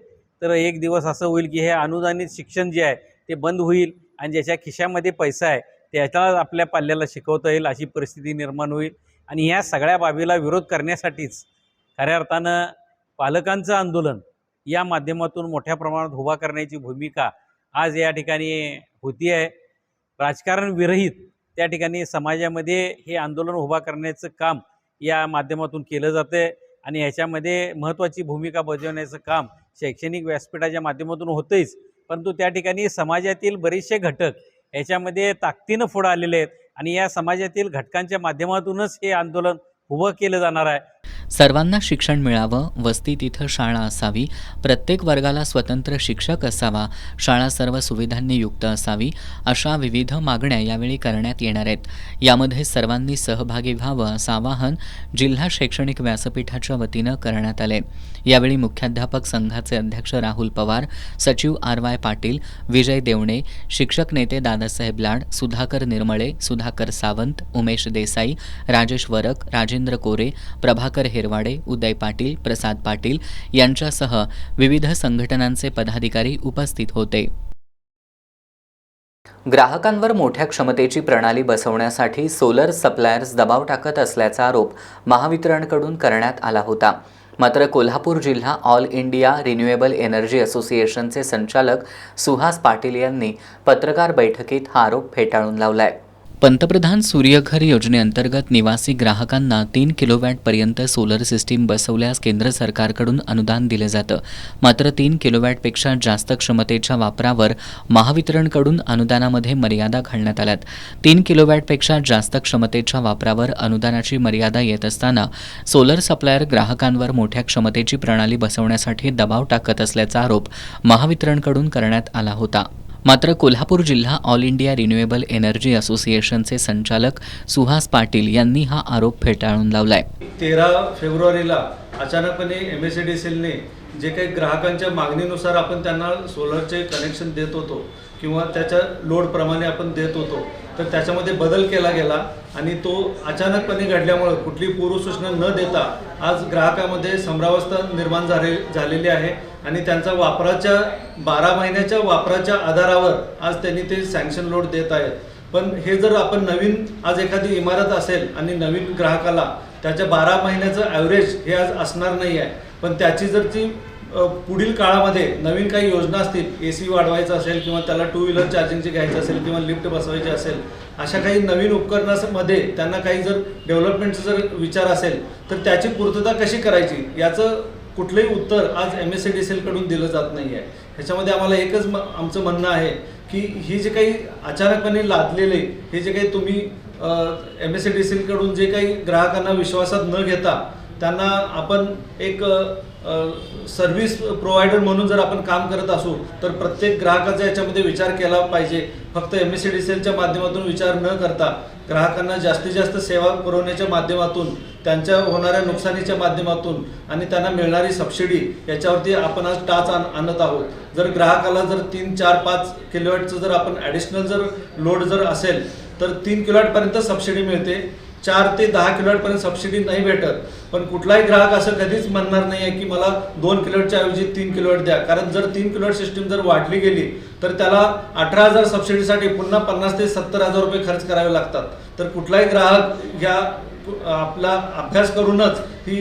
तर एक दिवस असं होईल की हे अनुदानित शिक्षण जे आहे ते बंद होईल आणि ज्याच्या खिशामध्ये पैसा आहे त्याला आपल्या पाल्याला शिकवता येईल अशी परिस्थिती निर्माण होईल. आणि ह्या सगळ्या बाबीला विरोध करण्यासाठीच खऱ्या अर्थानं पालकांचं आंदोलन या माध्यमातून मोठ्या प्रमाणात उभा करण्याची भूमिका आज या ठिकाणी होती आहे. राजकारण विरहित त्या ठिकाणी समाजामध्ये हे आंदोलन उभा करण्याचं काम या माध्यमातून केलं जातं आहे. आणि ह्याच्यामध्ये महत्त्वाची भूमिका बजावण्याचं काम शैक्षणिक व्यासपीठाच्या माध्यमातून होतंच, परंतु त्या ठिकाणी समाजातील बरेचसे घटक ह्याच्यामध्ये ताकदीनं पुढे आलेले आहेत आणि या समाजातील घटकांच्या माध्यमातूनच हे आंदोलन उभं केलं जाणार आहे. सर्वांना शिक्षण मिळावं, वस्तीत इथं शाळा असावी, प्रत्येक वर्गाला स्वतंत्र शिक्षक असावा, शाळा सर्व सुविधांनी युक्त असावी, अशा विविध मागण्या यावेळी करण्यात येणार आहेत. यामध्ये सर्वांनी सहभागी व्हावं असं आवाहन जिल्हा शैक्षणिक व्यासपीठाच्या वतीनं करण्यात आले. यावेळी मुख्याध्यापक संघाचे अध्यक्ष राहुल पवार, सचिव RY पाटील, विजय देवणे, शिक्षक नेते दादासाहेब लाड, सुधाकर निर्मळे, सुधाकर सावंत, उमेश देसाई, राजेश वरक, राजेंद्र कोरे, प्रभाकर हेरवाडे, उदय पाटील, प्रसाद पाटील यांच्यासह विविध संघटनांचे पदाधिकारी उपस्थित होते. ग्राहकांवर मोठ्या क्षमतेची प्रणाली बसवण्यासाठी सोलर सप्लायर्स दबाव टाकत असल्याचा आरोप महावितरणकडून करण्यात आला होता. मात्र कोल्हापूर जिल्हा ऑल इंडिया रिन्युएबल एनर्जी असोसिएशनचे संचालक सुहास पाटील यांनी पत्रकार बैठकीत हा आरोप फेटाळून लावलाय. पंतप्रधान सूर्यघर योजनेअंतर्गत निवासी ग्राहकांना 3 किलोवॅटपर्यंत सोलर सिस्टीम बसवल्यास केंद्र सरकारकडून अनुदान दिलं जातं. मात्र 3 किलोवॅटपेक्षा जास्त क्षमतेच्या वापरावर महावितरणकडून अनुदानामध्ये मर्यादा घालण्यात आल्यात. 3 किलोवॅटपेक्षा जास्त क्षमतेच्या वापरावर अनुदानाची मर्यादा येत असताना सोलर सप्लायर ग्राहकांवर मोठ्या क्षमतेची प्रणाली बसवण्यासाठी दबाव टाकत असल्याचा आरोप महावितरणकडून करण्यात आला होता. मात्र कोल्हापूर जिल्हा ऑल इंडिया रिन्युएबल एनर्जी असोसिएशनचे संचालक सुहास पाटील यांनी हा आरोप फेटाळून लावलाय. 13 फेब्रुवारीला अचानकपणे MSEDCLने जे काही ग्राहकांच्या मागणीनुसार आपण त्यांना सोलरचे कनेक्शन देत होतो किंवा त्याच्या लोडप्रमाणे आपण देत होतो, तर त्याच्यामध्ये बदल केला गेला आणि तो अचानकपणे घडल्यामुळे कुठली पूर्वसूचना न देता आज ग्राहकामध्ये संभ्रमावस्था निर्माण झालेली आहे आणि त्यांचा वापराच्या 12 महिन्याच्या वापराच्या आधारावर आज त्यांनी ते सँक्शन लोड देत आहेत. पण हे जर आपण नवीन आज एखादी इमारत असेल आणि नवीन ग्राहकाला त्याच्या 12 महिन्याचं ॲव्हरेज हे आज असणार नाही आहे, पण त्याची जर ती पुढील काळामध्ये नवीन काही योजना असतील, AC वाढवायचं असेल किंवा त्याला 2 व्हीलर चार्जिंगचे घ्यायचं असेल किंवा लिफ्ट बसवायचे असेल, अशा काही नवीन उपकरणामध्ये त्यांना काही जर डेव्हलपमेंटचा जर विचार असेल तर त्याची पूर्तता कशी करायची याचं कुठलंही उत्तर आज MSEDCLकडून दिलं जात नाही आहे. ह्याच्यामध्ये आम्हाला एकच आमचं म्हणणं आहे की ही जे काही अचानकपणे लादलेले हे जे काही तुम्ही MSEDCLकडून जे काही ग्राहकांना विश्वासात न घेता त्यांना आपण एक सर्व्हिस प्रोव्हायडर म्हणून जर आपण काम करत असू तर प्रत्येक ग्राहकाचा याच्यामध्ये विचार केला पाहिजे. फक्त MSEDCLच्या माध्यमातून विचार न करता ग्राहकांना जास्तीत जास्त सेवा पुरवण्याच्या माध्यमातून, त्यांच्या होणाऱ्या नुकसानीच्या माध्यमातून आणि त्यांना मिळणारी सबसिडी याच्यावरती आपण आज टाच आणत आहोत. जर ग्राहकाला जर 3, 4, 5 किलोवॅटचं जर आपण ॲडिशनल जर लोड जर असेल तर 3 किलोवॅटपर्यंत सबसिडी मिळते, 4 ते 10 किलोवॅटपर्यंत सबसिडी नाही भेटत. पण कुठलाही ग्राहक असं कधीच म्हणणार नाही आहे की मला 2 किलोवॅटच्या ऐवजी 3 किलोवॅट द्या, कारण जर 3 किलोवॅट सिस्टीम जर वाढली गेली तर त्याला 18,000 सबसिडीसाठी पुन्हा 50,000 ते 70,000 रुपये खर्च करावे लागतात. तर कुठलाही ग्राहक या आपला अभ्यास करूनच ही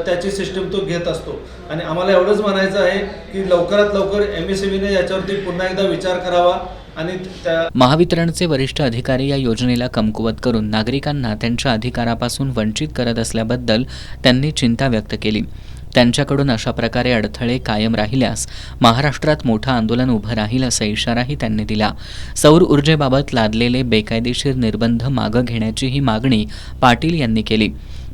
त्याची सिस्टीम तो घेत असतो. आणि आम्हाला एवढंच म्हणायचं आहे की लवकरात लवकर MSMEने याच्यावरती पुन्हा एकदा विचार करावा आणि त्या महावितरणचे वरिष्ठ अधिकारी या योजनेला कमकुवत करून नागरिकांना त्यांच्या अधिकारापासून वंचित करत असल्याबद्दल त्यांनी चिंता व्यक्त केली. त्यांच्याकडून अशा प्रकारे अडथळे कायम राहिल्यास महाराष्ट्रात मोठं आंदोलन उभं राहील असा इशाराही त्यांनी दिला. सौर ऊर्जेबाबत लादलेले बेकायदेशीर निर्बंध मागं घेण्याचीही मागणी पाटील यांनी केली.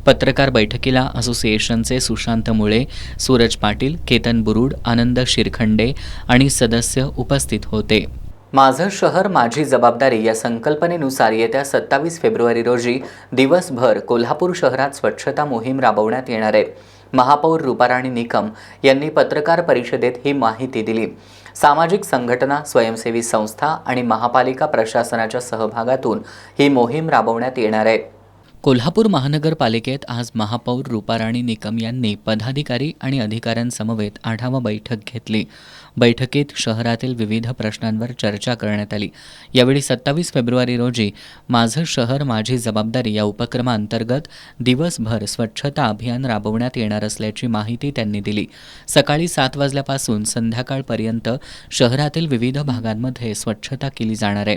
पत्रकार बैठकीला असोसिएशनचे सुशांत मुळे, सूरज पाटील, केतन बुरुड, आनंद शिरखंडे आणि सदस्य उपस्थित होते. माझं शहर माझी जबाबदारी या संकल्पनेनुसार येत्या 27 फेब्रुवारी रोजी दिवसभर कोल्हापूर शहरात स्वच्छता मोहीम राबवण्यात येणार आहे. महापौर रूपाराणी निकम यांनी पत्रकार परिषदेत ही माहिती दिली. सामाजिक संघटना, स्वयंसेवी संस्था आणि महापालिका प्रशासनाच्या सहभागातून ही मोहीम राबवण्यात येणार आहे. कोल्हापूर महानगरपालिकेत आज महापौर रूपाराणी निकम यांनी पदाधिकारी आणि अधिकाऱ्यांसमवेत आढावा बैठक घेतली. बैठकीत शहरातील विविध प्रश्नांवर चर्चा करण्यात आली. यावेळी 27 फेब्रुवारी रोजी माझं शहर माझी जबाबदारी या उपक्रमांतर्गत दिवसभर स्वच्छता अभियान राबवण्यात येणार असल्याची माहिती त्यांनी दिली. सकाळी 7 वाजल्यापासून संध्याकाळपर्यंत शहरातील विविध भागांमध्ये स्वच्छता केली जाणार आहे.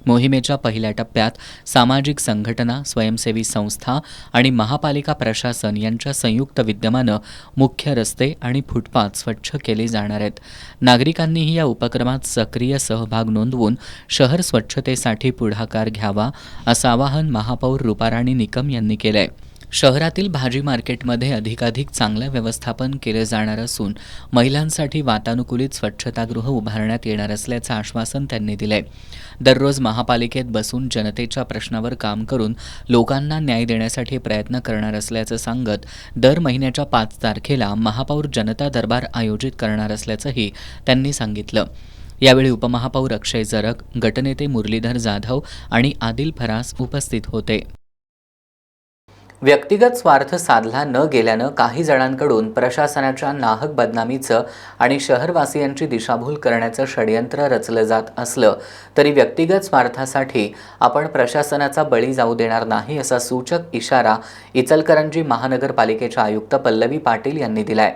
मोहिमेच्या पहिल्या टप्प्यात सामाजिक संघटना, स्वयंसेवी संस्था आणि महापालिका प्रशासन यांच्या संयुक्त विद्यमानं मुख्य रस्ते आणि फुटपाथ स्वच्छ केले जाणार आहेत. नागरिकांनीही या उपक्रमात सक्रिय सहभाग नोंदवून शहर स्वच्छतेसाठी पुढाकार घ्यावा असं आवाहन महापौर रूपाराणी निकम यांनी केलं आहे. शहरातील भाजी मार्केटमध्ये अधिकाधिक चांगलं व्यवस्थापन केलं जाणार असून महिलांसाठी वातानुकूलित स्वच्छतागृह उभारण्यात येणार असल्याचं आश्वासन त्यांनी दिलंय. दररोज महापालिकेत बसून जनतेच्या प्रश्नावर काम करून लोकांना न्याय देण्यासाठी प्रयत्न करणार असल्याचं सांगत दर महिन्याच्या 5 तारखेला महापौर जनता दरबार आयोजित करणार असल्याचंही त्यांनी सांगितलं. यावेळी उपमहापौर अक्षय जरग, गटनेते मुरलीधर जाधव आणि आदिल फरास उपस्थित होते. व्यक्तिगत स्वार्थ साधला न गेल्यानं काही जणांकडून प्रशासनाच्या नाहक बदनामीचं आणि शहरवासियांची दिशाभूल करण्याचं षडयंत्र रचलं जात असलं तरी व्यक्तिगत स्वार्थासाठी आपण प्रशासनाचा बळी जाऊ देणार नाही असा सूचक इशारा इचलकरंजी महानगरपालिकेच्या आयुक्त पल्लवी पाटील यांनी दिलाय.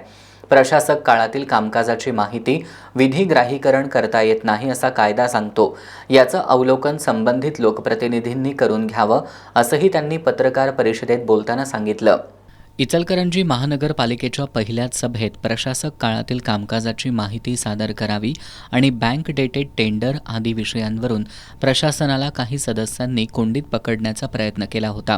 प्रशासक काळातील कामकाजाची माहिती विधिग्राहीकरण करता येत नाही असा कायदा सांगतो. याचं अवलोकन संबंधित लोकप्रतिनिधींनी करून घ्यावं असंही त्यांनी पत्रकार परिषदेत बोलताना सांगितलं. इचलकरंजी महानगरपालिकेच्या पहिल्याच सभेत प्रशासक काळातील कामकाजाची माहिती सादर करावी आणि बँक डेटेड टेंडर आदी विषयांवरून प्रशासनाला काही सदस्यांनी कोंडीत पकडण्याचा प्रयत्न केला होता.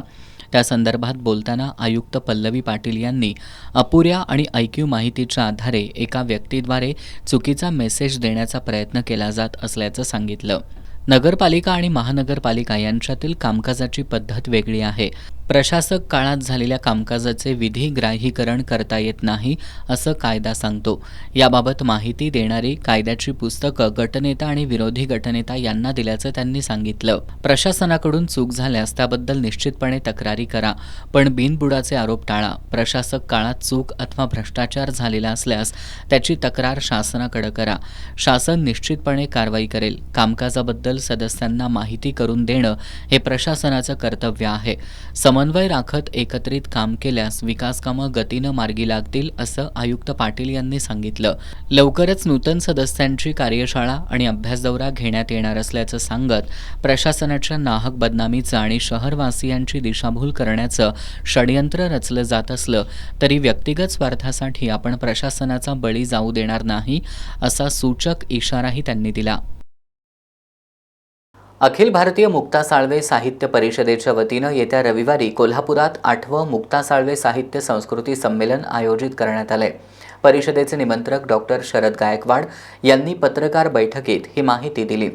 त्या संदर्भात बोलताना आयुक्त पल्लवी पाटील यांनी अपुऱ्या आणि ऐकीव माहितीच्या आधारे एका व्यक्तीद्वारे चुकीचा मेसेज देण्याचा प्रयत्न केला जात असल्याचं सांगितलं. नगरपालिका आणि महानगरपालिका यांच्यातील कामकाजाची पद्धत वेगळी आहे. प्रशासक काळात झालेल्या कामकाजाचे विधिग्राहीकरण करता येत नाही असं कायदा सांगतो. याबाबत माहिती देणारी कायद्याची पुस्तकं गटनेता आणि विरोधी गटनेता यांना दिल्याचं त्यांनी सांगितलं. प्रशासनाकडून चूक झाल्यास त्याबद्दल निश्चितपणे तक्रारी करा, पण बिनबुडाचे आरोप टाळा. प्रशासक काळात चूक अथवा भ्रष्टाचार झालेला असल्यास त्याची तक्रार शासनाकडे करा. शासन निश्चितपणे कारवाई करेल. कामकाजाबद्दल सदस्यांना माहिती करून देणं हे प्रशासनाचं कर्तव्य आहे. समन्वय राखत एकत्रित काम केल्यास विकास कामं गतीनं मार्गी लागतील असं आयुक्त पाटील यांनी सांगितलं. लवकरच नूतन सदस्यांची कार्यशाळा आणि अभ्यास दौरा घेण्यात येणार असल्याचं सांगत प्रशासनाच्या नाहक बदनामीचं आणि शहरवासियांची दिशाभूल करण्याचं षडयंत्र रचलं जात असलं तरी व्यक्तिगत स्वार्थासाठी आपण प्रशासनाचा बळी जाऊ देणार नाही असा सूचक इशाराही त्यांनी दिला. अखिल भारतीय मुक्ता साळवे साहित्य परिषदेच्या वतीनं येत्या रविवारी कोल्हापुरात 8वं मुक्ता साळवे साहित्य संस्कृती संमेलन आयोजित करण्यात आलंय. परिषदेचे निमंत्रक डॉक्टर शरद गायकवाड यांनी पत्रकार बैठकीत ही माहिती दिली.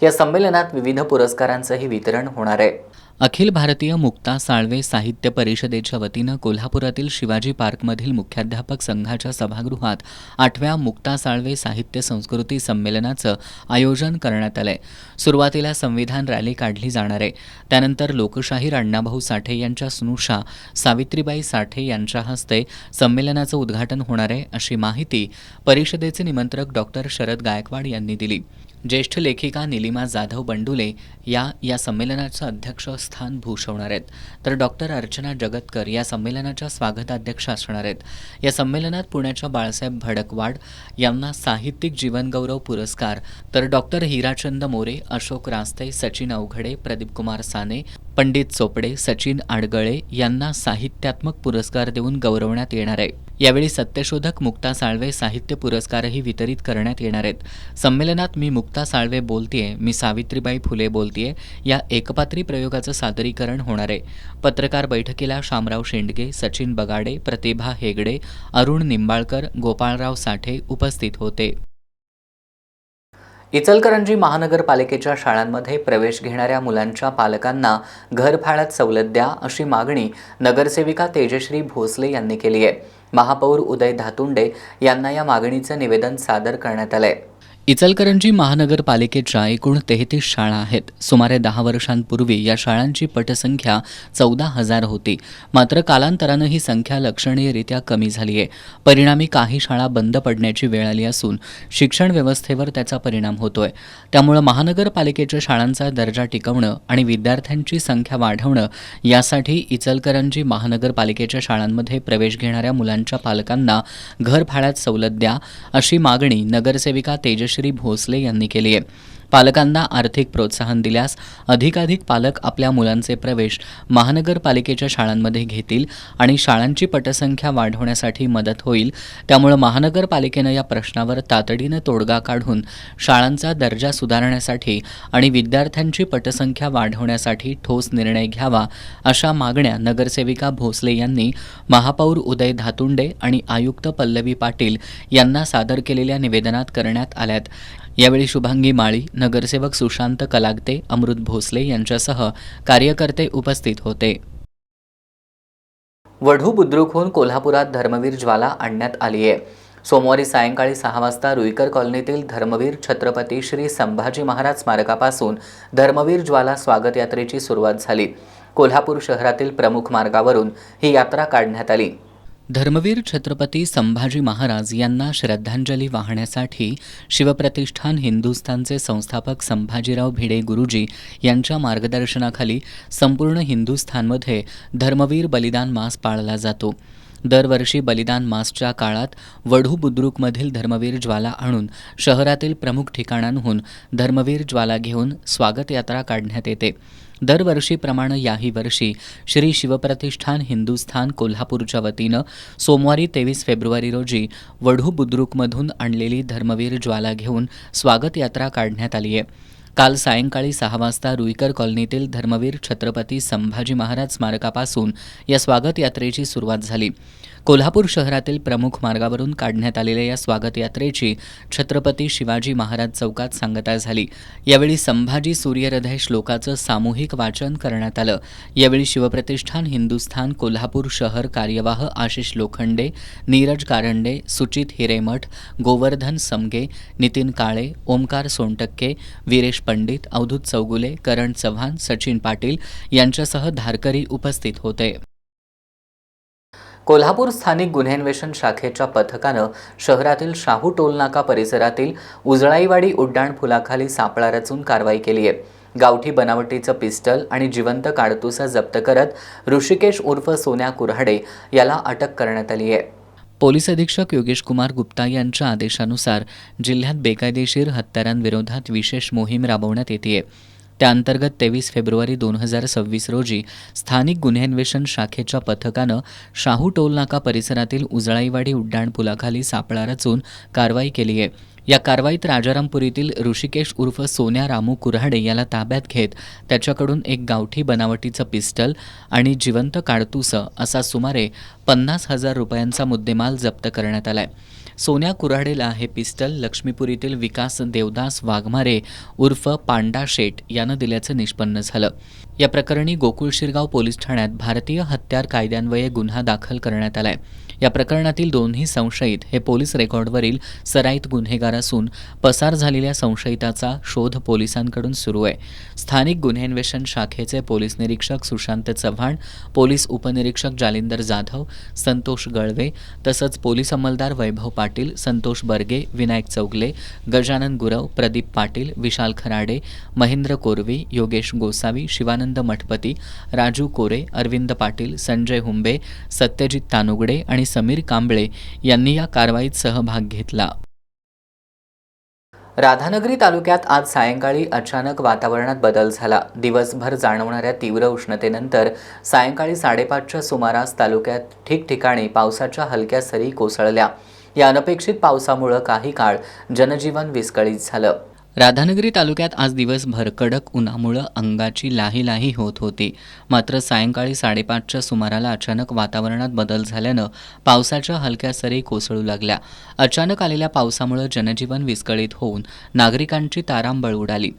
या संमेलनात विविध पुरस्कारांचंही वितरण होणार आहे. अखिल भारतीय मुक्ता साळवे साहित्य परिषदेच्या वतीनं कोल्हापुरातील शिवाजी पार्कमधील मुख्याध्यापक संघाच्या सभागृहात 8व्या मुक्ता साळवे साहित्य संस्कृती संमेलनाचं आयोजन करण्यात आलंय. सुरुवातीला संविधान रॅली काढली जाणार आहे. त्यानंतर लोकशाहीर अण्णाभाऊ साठे यांच्या स्नुषा सावित्रीबाई साठे यांच्या हस्ते संमेलनाचं उद्घाटन होणार आहे अशी माहिती परिषदेचे निमंत्रक डॉक्टर शरद गायकवाड यांनी दिली. ज्येष्ठ लेखिका निलिमा जाधव बंडुले या संमेलनाचं अध्यक्षस्थान भूषवणार आहेत, तर डॉक्टर अर्चना जगतकर या संमेलनाच्या स्वागताध्यक्ष असणार आहेत. या संमेलनात पुण्याच्या बाळासाहेब भडकवाड यांना साहित्यिक जीवनगौरव पुरस्कार, तर डॉक्टर हिराचंद मोरे, अशोक रास्ते, सचिन अवघडे, प्रदीप कुमार साने, पंडित चोपडे, सचिन आडगळे यांना साहित्यात्मक पुरस्कार देऊन गौरवण्यात येणार आहे. यावेळी सत्यशोधक मुक्ता साळवे साहित्य पुरस्कारही वितरित करण्यात येणार आहेत. संमेलनात मी मुक्ता साळवे बोलतेय, मी सावित्रीबाई फुले बोलतेय या एकपात्री प्रयोगाचं सादरीकरण होणार आहे. पत्रकार बैठकीला शामराव शेंडगे, सचिन बगाडे, प्रतिभा हेगडे, अरुण निंबाळकर, गोपाळराव साठे उपस्थित होते. इचलकरंजी महानगरपालिकेच्या शाळांमध्ये प्रवेश घेणाऱ्या मुलांच्या पालकांना घरफाळ्यात सवलत द्या अशी मागणी नगरसेविका तेजश्री भोसले यांनी केली आहे. महापौर उदय धातुंडे यांना या मागणीचं निवेदन सादर करण्यात आलंय. इचलकरंजी महानगरपालिकेच्या एकूण 33 शाळा आहेत. सुमारे 10 वर्षांपूर्वी या शाळांची पटसंख्या 14,000 होती. मात्र कालांतरानं ही संख्या लक्षणीयरित्या कमी झाली आहे. परिणामी काही शाळा बंद पडण्याची वेळ आली असून शिक्षण व्यवस्थेवर त्याचा परिणाम होतोय. त्यामुळे महानगरपालिकेच्या शाळांचा दर्जा टिकवणं आणि विद्यार्थ्यांची संख्या वाढवणं यासाठी इचलकरंजी महानगरपालिकेच्या शाळांमध्ये प्रवेश घेणाऱ्या मुलांच्या पालकांना घरफाळ्यात सवलत द्या अशी मागणी नगरसेविका तेजश्री भोसले यांनी केली आहे. पालकांना आर्थिक प्रोत्साहन दिल्यास अधिकाधिक पालक आपल्या मुलांचे प्रवेश महानगरपालिकेच्या शाळांमध्ये घेतील आणि शाळांची पटसंख्या वाढवण्यासाठी मदत होईल. त्यामुळे महानगरपालिकेनं या प्रश्नावर तातडीनं तोडगा काढून शाळांचा दर्जा सुधारण्यासाठी आणि विद्यार्थ्यांची पटसंख्या वाढवण्यासाठी ठोस निर्णय घ्यावा अशा मागण्या नगरसेविका भोसले यांनी महापौर उदय धातुंडे आणि आयुक्त पल्लवी पाटील यांना सादर केलेल्या निवेदनात करण्यात आल्यात. यावेळी शुभांगी माळी, नगरसेवक सुशांत कलागते, अमृत भोसले यांच्यासह कार्यकर्ते उपस्थित होते. वढू बुद्रुकहून कोल्हापुरात धर्मवीर ज्वाला आणण्यात आली आहे. सोमवारी सायंकाळी 6 वाजता रुईकर कॉलनीतील धर्मवीर छत्रपती श्री संभाजी महाराज स्मारकापासून धर्मवीर ज्वाला स्वागत यात्रेची सुरुवात झाली. कोल्हापूर शहरातील प्रमुख मार्गावरून ही यात्रा काढण्यात आली. धर्मवीर छत्रपती संभाजी महाराज यांना श्रद्धांजली वाहण्यासाठी शिवप्रतिष्ठान हिंदुस्थानचे संस्थापक संभाजीराव भिडे गुरुजी यांच्या मार्गदर्शनाखाली संपूर्ण हिंदुस्थानमध्ये धर्मवीर बलिदान मास पाळला जातो. दरवर्षी बलिदान मासच्या काळात वढू बुद्रुकमधील धर्मवीर ज्वाला आणून शहरातील प्रमुख ठिकाणांहून धर्मवीर ज्वाला घेऊन स्वागत यात्रा काढण्यात येते. दरवर्षीप्रमाणे याही वर्षी श्री शिवप्रतिष्ठान हिंदुस्थान कोल्हापूरच्या वतीनं सोमवारी 23 फेब्रुवारी रोजी वढू बुद्रुकमधून आणलेली धर्मवीर ज्वाला घेऊन स्वागत यात्रा काढण्यात आली आहे. काल सायंकाळी 6 वाजता रुईकर कॉलनीतील धर्मवीर छत्रपती संभाजी महाराज स्मारकापासून या स्वागत यात्रेची सुरुवात झाली. कोल्हापूर शहरातील प्रमुख मार्गावरून काढण्यात आलेल्या या स्वागत यात्रेची छत्रपती शिवाजी महाराज चौकात सांगता झाली. यावेळी संभाजी सूर्यहृदय श्लोकाचं सामूहिक वाचन करण्यात आलं. यावेळी शिवप्रतिष्ठान हिंदुस्थान कोल्हापूर शहर कार्यवाह आशिष लोखंडे, नीरज कारंडे, सुचित हिरेमठ, गोवर्धन समगे, नितीन काळे, ओमकार सोनटक्के, वीरेश पंडित, अवधूत चौगुले, करण चव्हाण, सचिन पाटील यांच्यासह धारकरी उपस्थित होते. कोल्हापूर स्थानिक गुन्हेन्वेषण शाखेच्या पथकानं शहरातील शाहू टोलनाका परिसरातील उजळाईवाडी उड्डाणपुलाखाली सापळा रचून कारवाई केली आहे. गावठी बनावटीचं पिस्टल आणि जिवंत काडतुसं जप्त करत ऋषिकेश उर्फ सोन्या कुऱ्हाडे याला अटक करण्यात आली आहे. पोलीस अधीक्षक योगेश कुमार गुप्ता यांच्या आदेशानुसार जिल्ह्यात बेकायदेशीर हत्यारांविरोधात विशेष मोहीम राबवण्यात येते. त्याअंतर्गत 23 फेब्रुवारी 2026 रोजी स्थानिक गुन्हेन्वेषण शाखेच्या पथकानं शाहू टोलनाका परिसरातील उजळाईवाडी उड्डाणपुलाखाली सापळा रचून कारवाई केली आहे. या कारवाईत राजारामपुरीतील ऋषिकेश उर्फ सोन्या रामू कुऱ्हाडे याला ताब्यात घेत त्याच्याकडून एक गावठी बनावटीचं पिस्टल आणि जिवंत काडतुसं असा सुमारे 50,000 रुपयांचा मुद्देमाल जप्त करण्यात आलाय. सोन्या कुऱ्हाडेला हे पिस्टल लक्ष्मीपुरीतील विकास देवदास वाघमारे उर्फ पांडा शेट यानं दिल्याचं निष्पन्न झालं. या प्रकरणी गोकुळ शिरगाव पोलीस ठाण्यात भारतीय हत्यार कायद्यान्वये गुन्हा दाखल करण्यात आलाय. या प्रकरणातील दोन्ही संशयित हे पोलीस रेकॉर्डवरील सराईत गुन्हेगार असून पसार झालेल्या संशयिताचा शोध पोलिसांकडून सुरू आहे. स्थानिक गुन्हे अन्वेषण शाखेचे पोलीस निरीक्षक सुशांत चव्हाण, पोलीस उपनिरीक्षक जालिंदर जाधव, संतोष गळवे तसंच पोलीस अंमलदार वैभव पाटील, संतोष बर्गे, विनायक चौगले, गजानन गुरव, प्रदीप पाटील, विशाल खराडे, महेंद्र कोरवी, योगेश गोसावी, शिवानंद मठपती, राजू कोरे, अरविंद पाटील, संजय हुंबे, सत्यजित तानुगडे आणि समीर कांबळे यांनी या कारवाईत सहभाग घेतला. राधानगरी तालुक्यात आज सायंकाळी अचानक वातावरणात बदल झाला. दिवसभर जाणवणाऱ्या तीव्र उष्णतेनंतर सायंकाळी 5:30च्या सुमारास तालुक्यात ठिकठिकाणी पावसाच्या हलक्या सरी कोसळल्या. या अनपेक्षित पावसामुळे काही काळ जनजीवन विस्कळीत झालं. राधानगरी तालुक्यात आज दिवसभर कडक उन्हामुळे अंगाची लाही होत होती. मात्र सायंकाळी 5:30च्या सुमाराला अचानक वातावरणात बदल झाल्यानं पावसाच्या हलक्या सरी कोसळू लागल्या. अचानक आलेल्या पावसामुळे जनजीवन विस्कळीत होऊन नागरिकांची तारांबळ उडाली.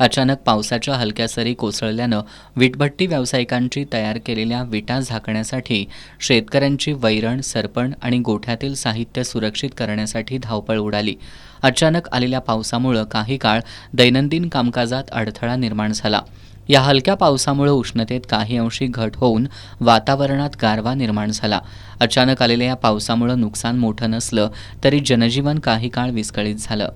अचानक पावसाच्या हलक्या सरी कोसळल्यानं वीटभट्टी व्यावसायिकांची तयार केलेल्या विटा झाकण्यासाठी शेतकऱ्यांची वैरण, सरपण आणि गोठ्यातील साहित्य सुरक्षित करण्यासाठी धावपळ उडाली. अचानक आलेल्या पावसामुळे काही काळ दैनंदिन कामकाजात अडथळा निर्माण झाला. या हलक्या पावसामुळे उष्णतेत काही अंशी घट होऊन वातावरणात गारवा निर्माण झाला. अचानक आलेल्या या पावसामुळे नुकसान मोठं नसलं तरी जनजीवन काही काळ विस्कळीत झालं.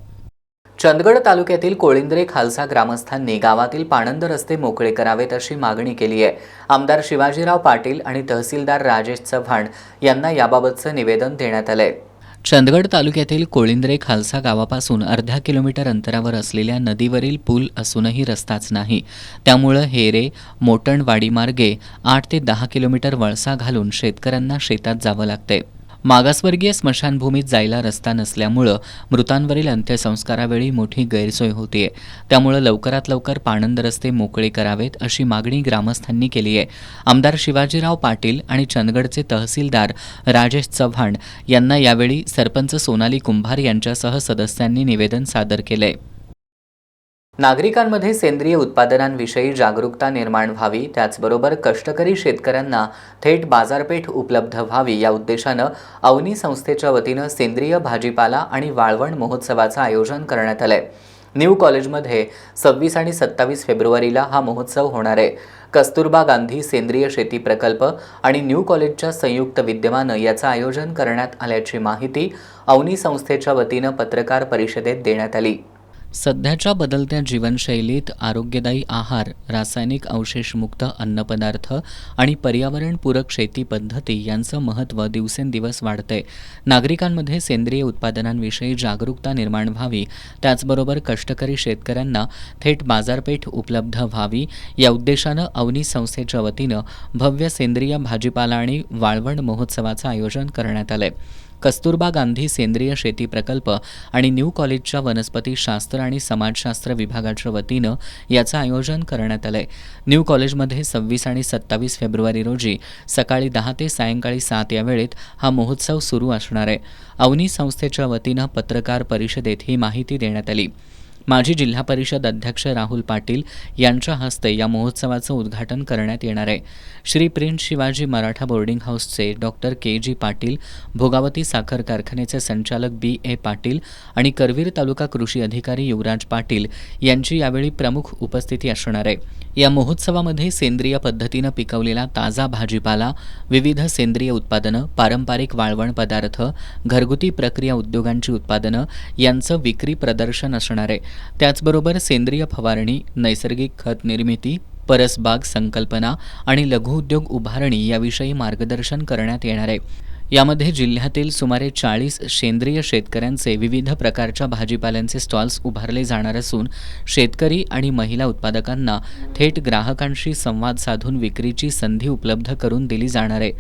चंदगड तालुक्यातील कोळिंद्रे खालसा ग्रामस्थांनी गावातील पाणंद रस्ते मोकळे करावेत अशी मागणी केली आहे. आमदार शिवाजीराव पाटील आणि तहसीलदार राजेश चव्हाण यांना याबाबतचं निवेदन देण्यात आलंय. चंदगड तालुक्यातील कोळिंद्रे खालसा गावापासून अर्ध्या किलोमीटर अंतरावर असलेल्या नदीवरील पूल असूनही रस्ताच नाही. त्यामुळं हेरे मोटणवाडी मार्गे 8 ते 10 किलोमीटर वळसा घालून शेतकऱ्यांना शेतात जावं लागतंय. मागासवर्गीय स्मशानभूमीत जायला रस्ता नसल्यामुळं मृतांवरील अंत्यसंस्कारावेळी मोठी गैरसोय होतीये. त्यामुळं लवकरात लवकर पाणंद रस्ते मोकळे करावेत अशी मागणी ग्रामस्थांनी केली आहे. आमदार शिवाजीराव पाटील आणि चंदगडचे तहसीलदार राजेश चव्हाण यांना यावेळी सरपंच सोनाली कुंभार यांच्यासह सदस्यांनी निवेदन सादर केलंय. नागरिकांमध्ये सेंद्रिय उत्पादनांविषयी जागरूकता निर्माण व्हावी, त्याचबरोबर कष्टकरी शेतकऱ्यांना थेट बाजारपेठ उपलब्ध व्हावी या उद्देशानं अवनी संस्थेच्या वतीनं सेंद्रिय भाजीपाला आणि वाळवण महोत्सवाचं आयोजन करण्यात आलंय. न्यू कॉलेजमध्ये 26 आणि 27 फेब्रुवारीला हा महोत्सव होणार आहे. कस्तुरबा गांधी सेंद्रिय शेती प्रकल्प आणि न्यू कॉलेजच्या संयुक्त विद्यमानं याचं आयोजन करण्यात आल्याची माहिती अवनी संस्थेच्या वतीनं पत्रकार परिषदेत देण्यात आली. सध्याच्या बदलत्या जीवनशैलीत आरोग्यदायी आहार, रासायनिक अवशेषमुक्त अन्नपदार्थ आणि पर्यावरणपूरक शेती पद्धती यांचं महत्त्व दिवसेंदिवस वाढतंय. नागरिकांमध्ये सेंद्रिय उत्पादनांविषयी जागरूकता निर्माण व्हावी, त्याचबरोबर कष्टकरी शेतकऱ्यांना थेट बाजारपेठ उपलब्ध व्हावी या उद्देशानं अवनी संस्थेच्या वतीनं भव्य सेंद्रिय भाजीपाला आणि वाळवण महोत्सवाचं आयोजन करण्यात आलंय. कस्तुरबा गांधी सेंद्रिय शेती प्रकल्प आणि न्यू कॉलेजच्या वनस्पतीशास्त्र आणि समाजशास्त्र विभागाच्या वतीनं याचं आयोजन करण्यात आलंय. न्यू कॉलेजमध्ये 26 आणि 27 फेब्रुवारी रोजी सकाळी 10 ते सायंकाळी 7 या वेळेत हा महोत्सव सुरू असणार आहे. अवनी संस्थेच्या वतीनं पत्रकार परिषदेत ही माहिती देण्यात आली. माजी जिल्हा परिषद अध्यक्ष राहुल पाटील यांच्या हस्ते या महोत्सवाचं उद्घाटन करण्यात येणार आहे. श्री प्रिन्स शिवाजी मराठा बोर्डिंग हाऊसचे डॉक्टर के.जी. पाटील, भोगावती साखर कारखान्याचे संचालक B.A. पाटील आणि करवीर तालुका कृषी अधिकारी युवराज पाटील यांची यावेळी प्रमुख उपस्थिती असणार आहे. या महोत्सवामध्ये सेंद्रिय पद्धतीनं पिकवलेला ताजा भाजीपाला, विविध सेंद्रिय उत्पादनं, पारंपरिक वाळवण पदार्थ, घरगुती प्रक्रिया उद्योगांची उत्पादनं यांचं विक्री प्रदर्शन असणार आहे. त्याचबरोबर सेंद्रिय फवारणी, नैसर्गिक खत निर्मिती, परसबाग संकल्पना आणि लघुउद्योग उभारणी याविषयी मार्गदर्शन करण्यात येणार आहे. यामध्ये जिल्ह्यातील सुमारे 40 सेंद्रिय शेतकऱ्यांचे विविध प्रकारच्या भाजीपाल्यांचे स्टॉल्स उभारले जाणार असून शेतकरी आणि महिला उत्पादकांना थेट ग्राहकांशी संवाद साधून विक्रीची संधी उपलब्ध करून दिली जाणार आहे.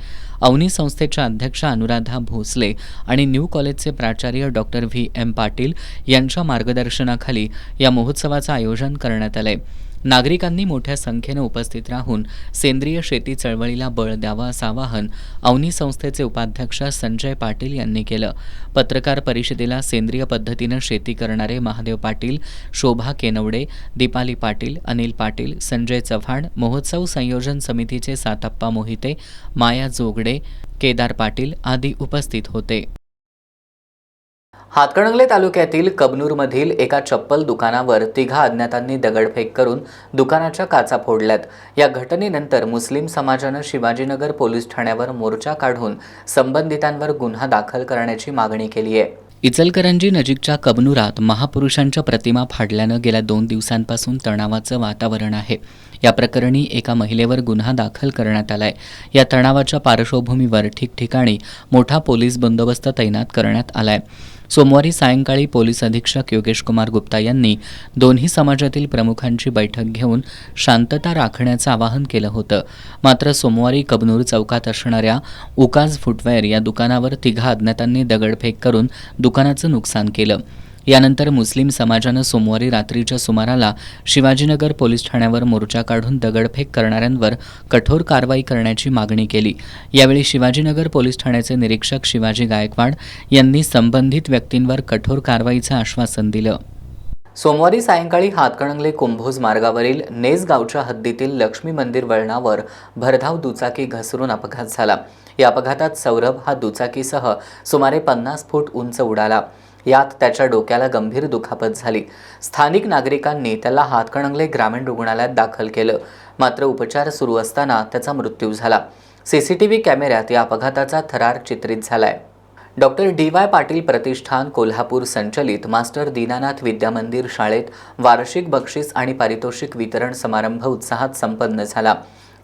अवनी संस्थेच्या अध्यक्षा अनुराधा भोसले आणि न्यू कॉलेजचे प्राचार्य डॉक्टर V.M. पाटील यांच्या मार्गदर्शनाखाली या महोत्सवाचं आयोजन करण्यात आलंय. नागरिकांनी मोठ्या संख्येनं उपस्थित राहून सेंद्रिय शेती चळवळीला बळ द्यावं असं आवाहन अवनी संस्थेचे उपाध्यक्ष संजय पाटील यांनी केलं. पत्रकार परिषदेला सेंद्रिय पद्धतीनं शेती करणारे महादेव पाटील, शोभा केनवडे, दीपाली पाटील, अनिल पाटील, संजय चव्हाण, महोत्सव संयोजन समितीचे सातप्पा मोहिते, माया जोगडे, केदार पाटील आदी उपस्थित होते. हातकणंगले तालुक्यातील कबनूरमधील एका चप्पल दुकानावर तिघा अज्ञातांनी दगडफेक करून दुकानाच्या काचा फोडल्यात. या घटनेनंतर मुस्लिम समाजानं शिवाजीनगर पोलीस ठाण्यावर मोर्चा काढून संबंधितांवर गुन्हा दाखल करण्याची मागणी केली आहे. इचलकरंजी नजीकच्या कबनूरात महापुरुषांच्या प्रतिमा फाडल्यानं गेल्या 2 दिवसांपासून तणावाचं वातावरण आहे. या प्रकरणी एका महिलेवर गुन्हा दाखल करण्यात आलाय. या तणावाच्या पार्श्वभूमीवर ठिकठिकाणी मोठा पोलीस बंदोबस्त तैनात करण्यात आलाय. सोमवारी सायंकाळी पोलीस अधीक्षक योगेश कुमार गुप्ता यांनी दोन्ही समाजातील प्रमुखांची बैठक घेऊन शांतता राखण्याचं आवाहन केलं होतं. मात्र सोमवारी कबनूर चौकात असणाऱ्या उकाज फुटवेअर या दुकानावर तिघा अज्ञातांनी दगडफेक करून दुकानाचं नुकसान केलं. यानंतर मुस्लिम समाजानं सोमवारी रात्रीच्या सुमाराला शिवाजीनगर पोलीस ठाण्यावर मोर्चा काढून दगडफेक करणाऱ्यांवर कठोर कारवाई करण्याची मागणी केली. यावेळी शिवाजीनगर पोलीस ठाण्याचे निरीक्षक शिवाजी गायकवाड यांनी संबंधित व्यक्तींवर कठोर कारवाईचं आश्वासन दिलं. सोमवारी सायंकाळी हातकणंगले कुंभोज मार्गावरील नेस गावच्या हद्दीतील लक्ष्मी मंदिर वळणावर भरधाव दुचाकी घसरून अपघात झाला. या अपघातात सौरभ हा दुचाकीसह सुमारे 50 फूट उंच उडाला. यात त्याच्या डोक्याला गंभीर दुखापत झाली. स्थानिक नागरिकांनी त्याला हातकणंगले ग्रामीण रुग्णालयात दाखल केलं. मात्र उपचार सुरू असताना त्याचा मृत्यू झाला. सीसीटीव्ही कॅमेऱ्यात या अपघाताचा थरार चित्रित झालाय. Doctor D Y. पाटील प्रतिष्ठान कोल्हापूर संचलित मास्टर दीनानाथ विद्यामंदिर शाळेत वार्षिक बक्षीस आणि पारितोषिक वितरण समारंभ उत्साहात संपन्न झाला.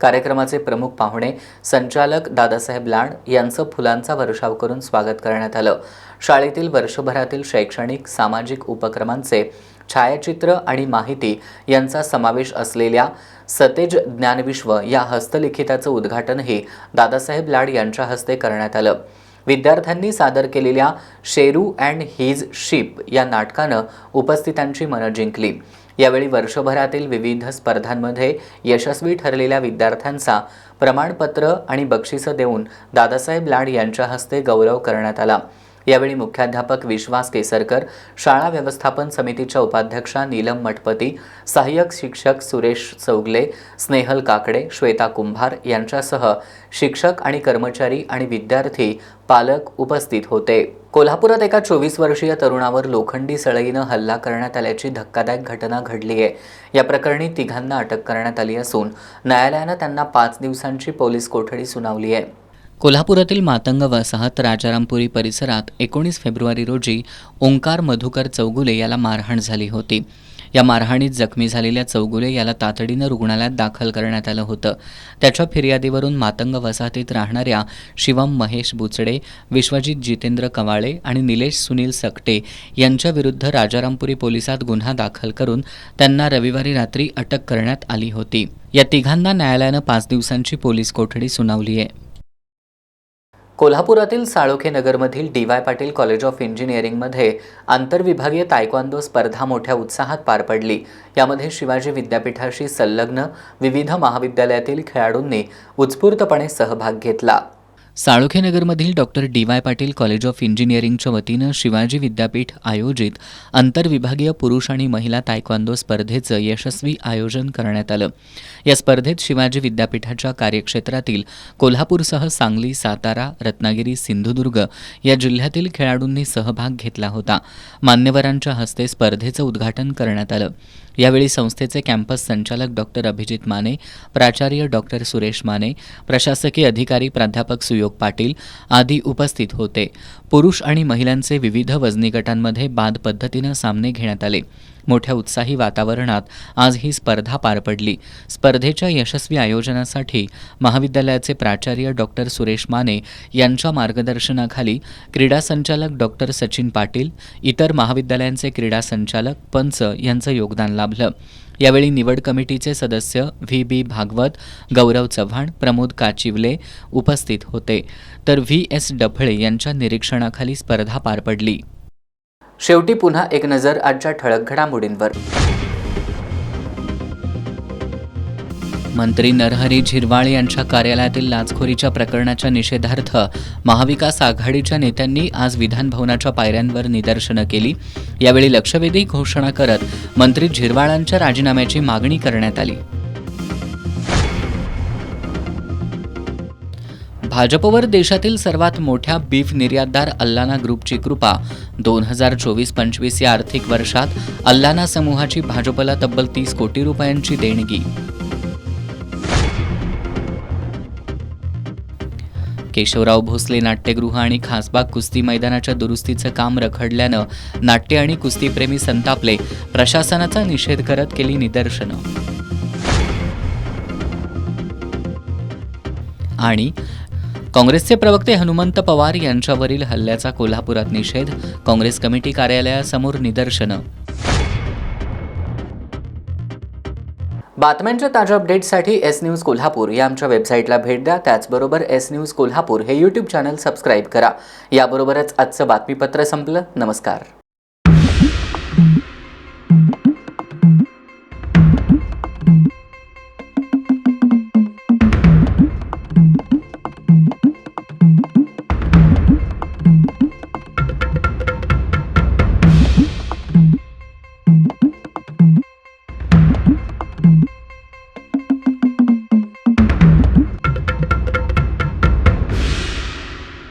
कार्यक्रमाचे प्रमुख पाहुणे संचालक दादासाहेब लाड यांचं फुलांचा वर्षाव करून स्वागत करण्यात आलं. शाळेतील वर्षभरातील शैक्षणिक सामाजिक उपक्रमांचे छायाचित्र आणि माहिती यांचा समावेश असलेल्या सतेज ज्ञानविश्व या हस्तलिखिताचं उद्घाटनही दादासाहेब लाड यांच्या हस्ते करण्यात आलं. विद्यार्थ्यांनी सादर केलेल्या शेरू अँड हिज शिप या नाटकानं उपस्थितांची मनं जिंकली. यावेळी वर्षभरातील विविध स्पर्धांमध्ये यशस्वी ठरलेल्या विद्यार्थ्यांचा प्रमाणपत्र आणि बक्षिसं देऊन दादासाहेब लाड यांच्या हस्ते गौरव करण्यात आला. यावेळी मुख्याध्यापक विश्वास केसरकर, शाळा व्यवस्थापन समितीच्या उपाध्यक्षा नीलम मठपती, सहाय्यक शिक्षक सुरेश चौगले, स्नेहल काकडे, श्वेता कुंभार यांच्यासह शिक्षक आणि कर्मचारी आणि विद्यार्थी, पालक उपस्थित होते. कोल्हापुरात एका 24 वर्षीय तरुणावर लोखंडी सळईनं हल्ला करण्यात आल्याची धक्कादायक घटना घडली आहे. या प्रकरणी तिघांना अटक करण्यात आली असून न्यायालयानं त्यांना 5 दिवसांची पोलीस कोठडी सुनावली आहे. कोल्हापुरातील मातंग वसाहत राजारामपुरी परिसरात 19 फेब्रुवारी रोजी ओंकार मधुकर चौगुले याला मारहाण झाली होती. या मारहाणीत जखमी झालेल्या चौगुले याला तातडीनं रुग्णालयात दाखल करण्यात आलं होतं. त्याच्या फिर्यादीवरून मातंग वसाहतीत राहणाऱ्या शिवम महेश बुचडे, विश्वजित जितेंद्र कवाळे आणि निलेश सुनील सकटे यांच्याविरुद्ध राजारामपुरी पोलिसात गुन्हा दाखल करून त्यांना रविवारी रात्री अटक करण्यात आली होती. या तिघांना न्यायालयानं 5 दिवसांची पोलीस कोठडी सुनावली आहे. कोल्हापुरातील साळोखे नगरमधील डी.वाय. पाटील कॉलेज ऑफ इंजिनिअरिंगमध्ये आंतरविभागीय तायक्वांदो स्पर्धा मोठ्या उत्साहात पार पडली. यामध्ये शिवाजी विद्यापीठाशी संलग्न विविध महाविद्यालयातील खेळाडूंनी उत्स्फूर्तपणे सहभाग घेतला. साळोखेनगरमधील doctor D Y. Patil college of इंजिनिअरिंगच्या वतीनं शिवाजी विद्यापीठ आयोजित आंतरविभागीय पुरुष आणि महिला तायक्वांदो स्पर्धेचं यशस्वी आयोजन करण्यात आलं. या स्पर्धेत शिवाजी विद्यापीठाच्या कार्यक्षेत्रातील कोल्हापूरसह सांगली, सातारा, रत्नागिरी, सिंधुदुर्ग या जिल्ह्यातील खेळाडूंनी सहभाग घेतला होता. मान्यवरांच्या हस्ते स्पर्धेचं उद्घाटन करण्यात आलं. यावेळी संस्थेचे कॅम्पस संचालक डॉक्टर अभिजित माने, प्राचार्य डॉक्टर सुरेश माने, प्रशासकीय अधिकारी प्राध्यापक सुयोग पाटील आदी उपस्थित होते. पुरुष आणि महिलांचे विविध वजनी गटांमध्ये बाद पद्धतीनं सामने घेण्यात आले. मोठ्या उत्साही वातावरणात आज ही स्पर्धा पार पडली. स्पर्धेच्या यशस्वी आयोजनासाठी महाविद्यालयाचे प्राचार्य डॉक्टर सुरेश माने यांच्या मार्गदर्शनाखाली क्रीडा संचालक डॉक्टर सचिन पाटील, इतर महाविद्यालयांचे क्रीडा संचालक, पंच यांचं योगदान लाभलं. यावेळी निवड कमिटीचे सदस्य व्ही.बी. भागवत, गौरव चव्हाण, प्रमोद काचिवले उपस्थित होते. तर व्ही.एस. डफळे यांच्या निरीक्षणाखाली स्पर्धा पार पडली. शेवटी पुन्हा एक नजर आजच्या ठळक घडामोडींवर. मंत्री नरहरी झिरवाळ यांच्या कार्यालयातील लाचखोरीच्या प्रकरणाच्या निषेधार्थ महाविकास आघाडीच्या नेत्यांनी आज विधानभवनाच्या पायऱ्यांवर निदर्शनं केली. यावेळी लक्षवेधी घोषणा करत मंत्री झिरवाळांच्या राजीनाम्याची मागणी करण्यात आली. भाजपवर देशातील सर्वात मोठ्या बीफ निर्यातदार अल्लाना ग्रुपची कृपा. 2024-25 या आर्थिक वर्षात अल्लाना समूहाची भाजपला तब्बल 30 कोटी रुपयांची देणगी. केशवराव भोसले नाट्यगृह आणि खासबाग कुस्ती मैदानाच्या दुरुस्तीचं काम रखडल्यानं नाट्य आणि कुस्तीप्रेमी संतापले. प्रशासनाचा निषेध करत केली निदर्शनं. आणि काँग्रेसचे प्रवक्ते हनुमंत पवार यांच्यावरील हल्ल्याचा कोल्हापुरात निषेध. काँग्रेस कमिटी कार्यालयासमोर निदर्शनं. बातम्यांच्या ताज्या अपडेट्ससाठी एस न्यूज कोल्हापूर या आमच्या वेबसाईटला भेट द्या. त्याचबरोबर एस न्यूज कोल्हापूर हे यूट्यूब चॅनल सबस्क्राईब करा. याबरोबरच आजचं बातमीपत्र संपलं. नमस्कार.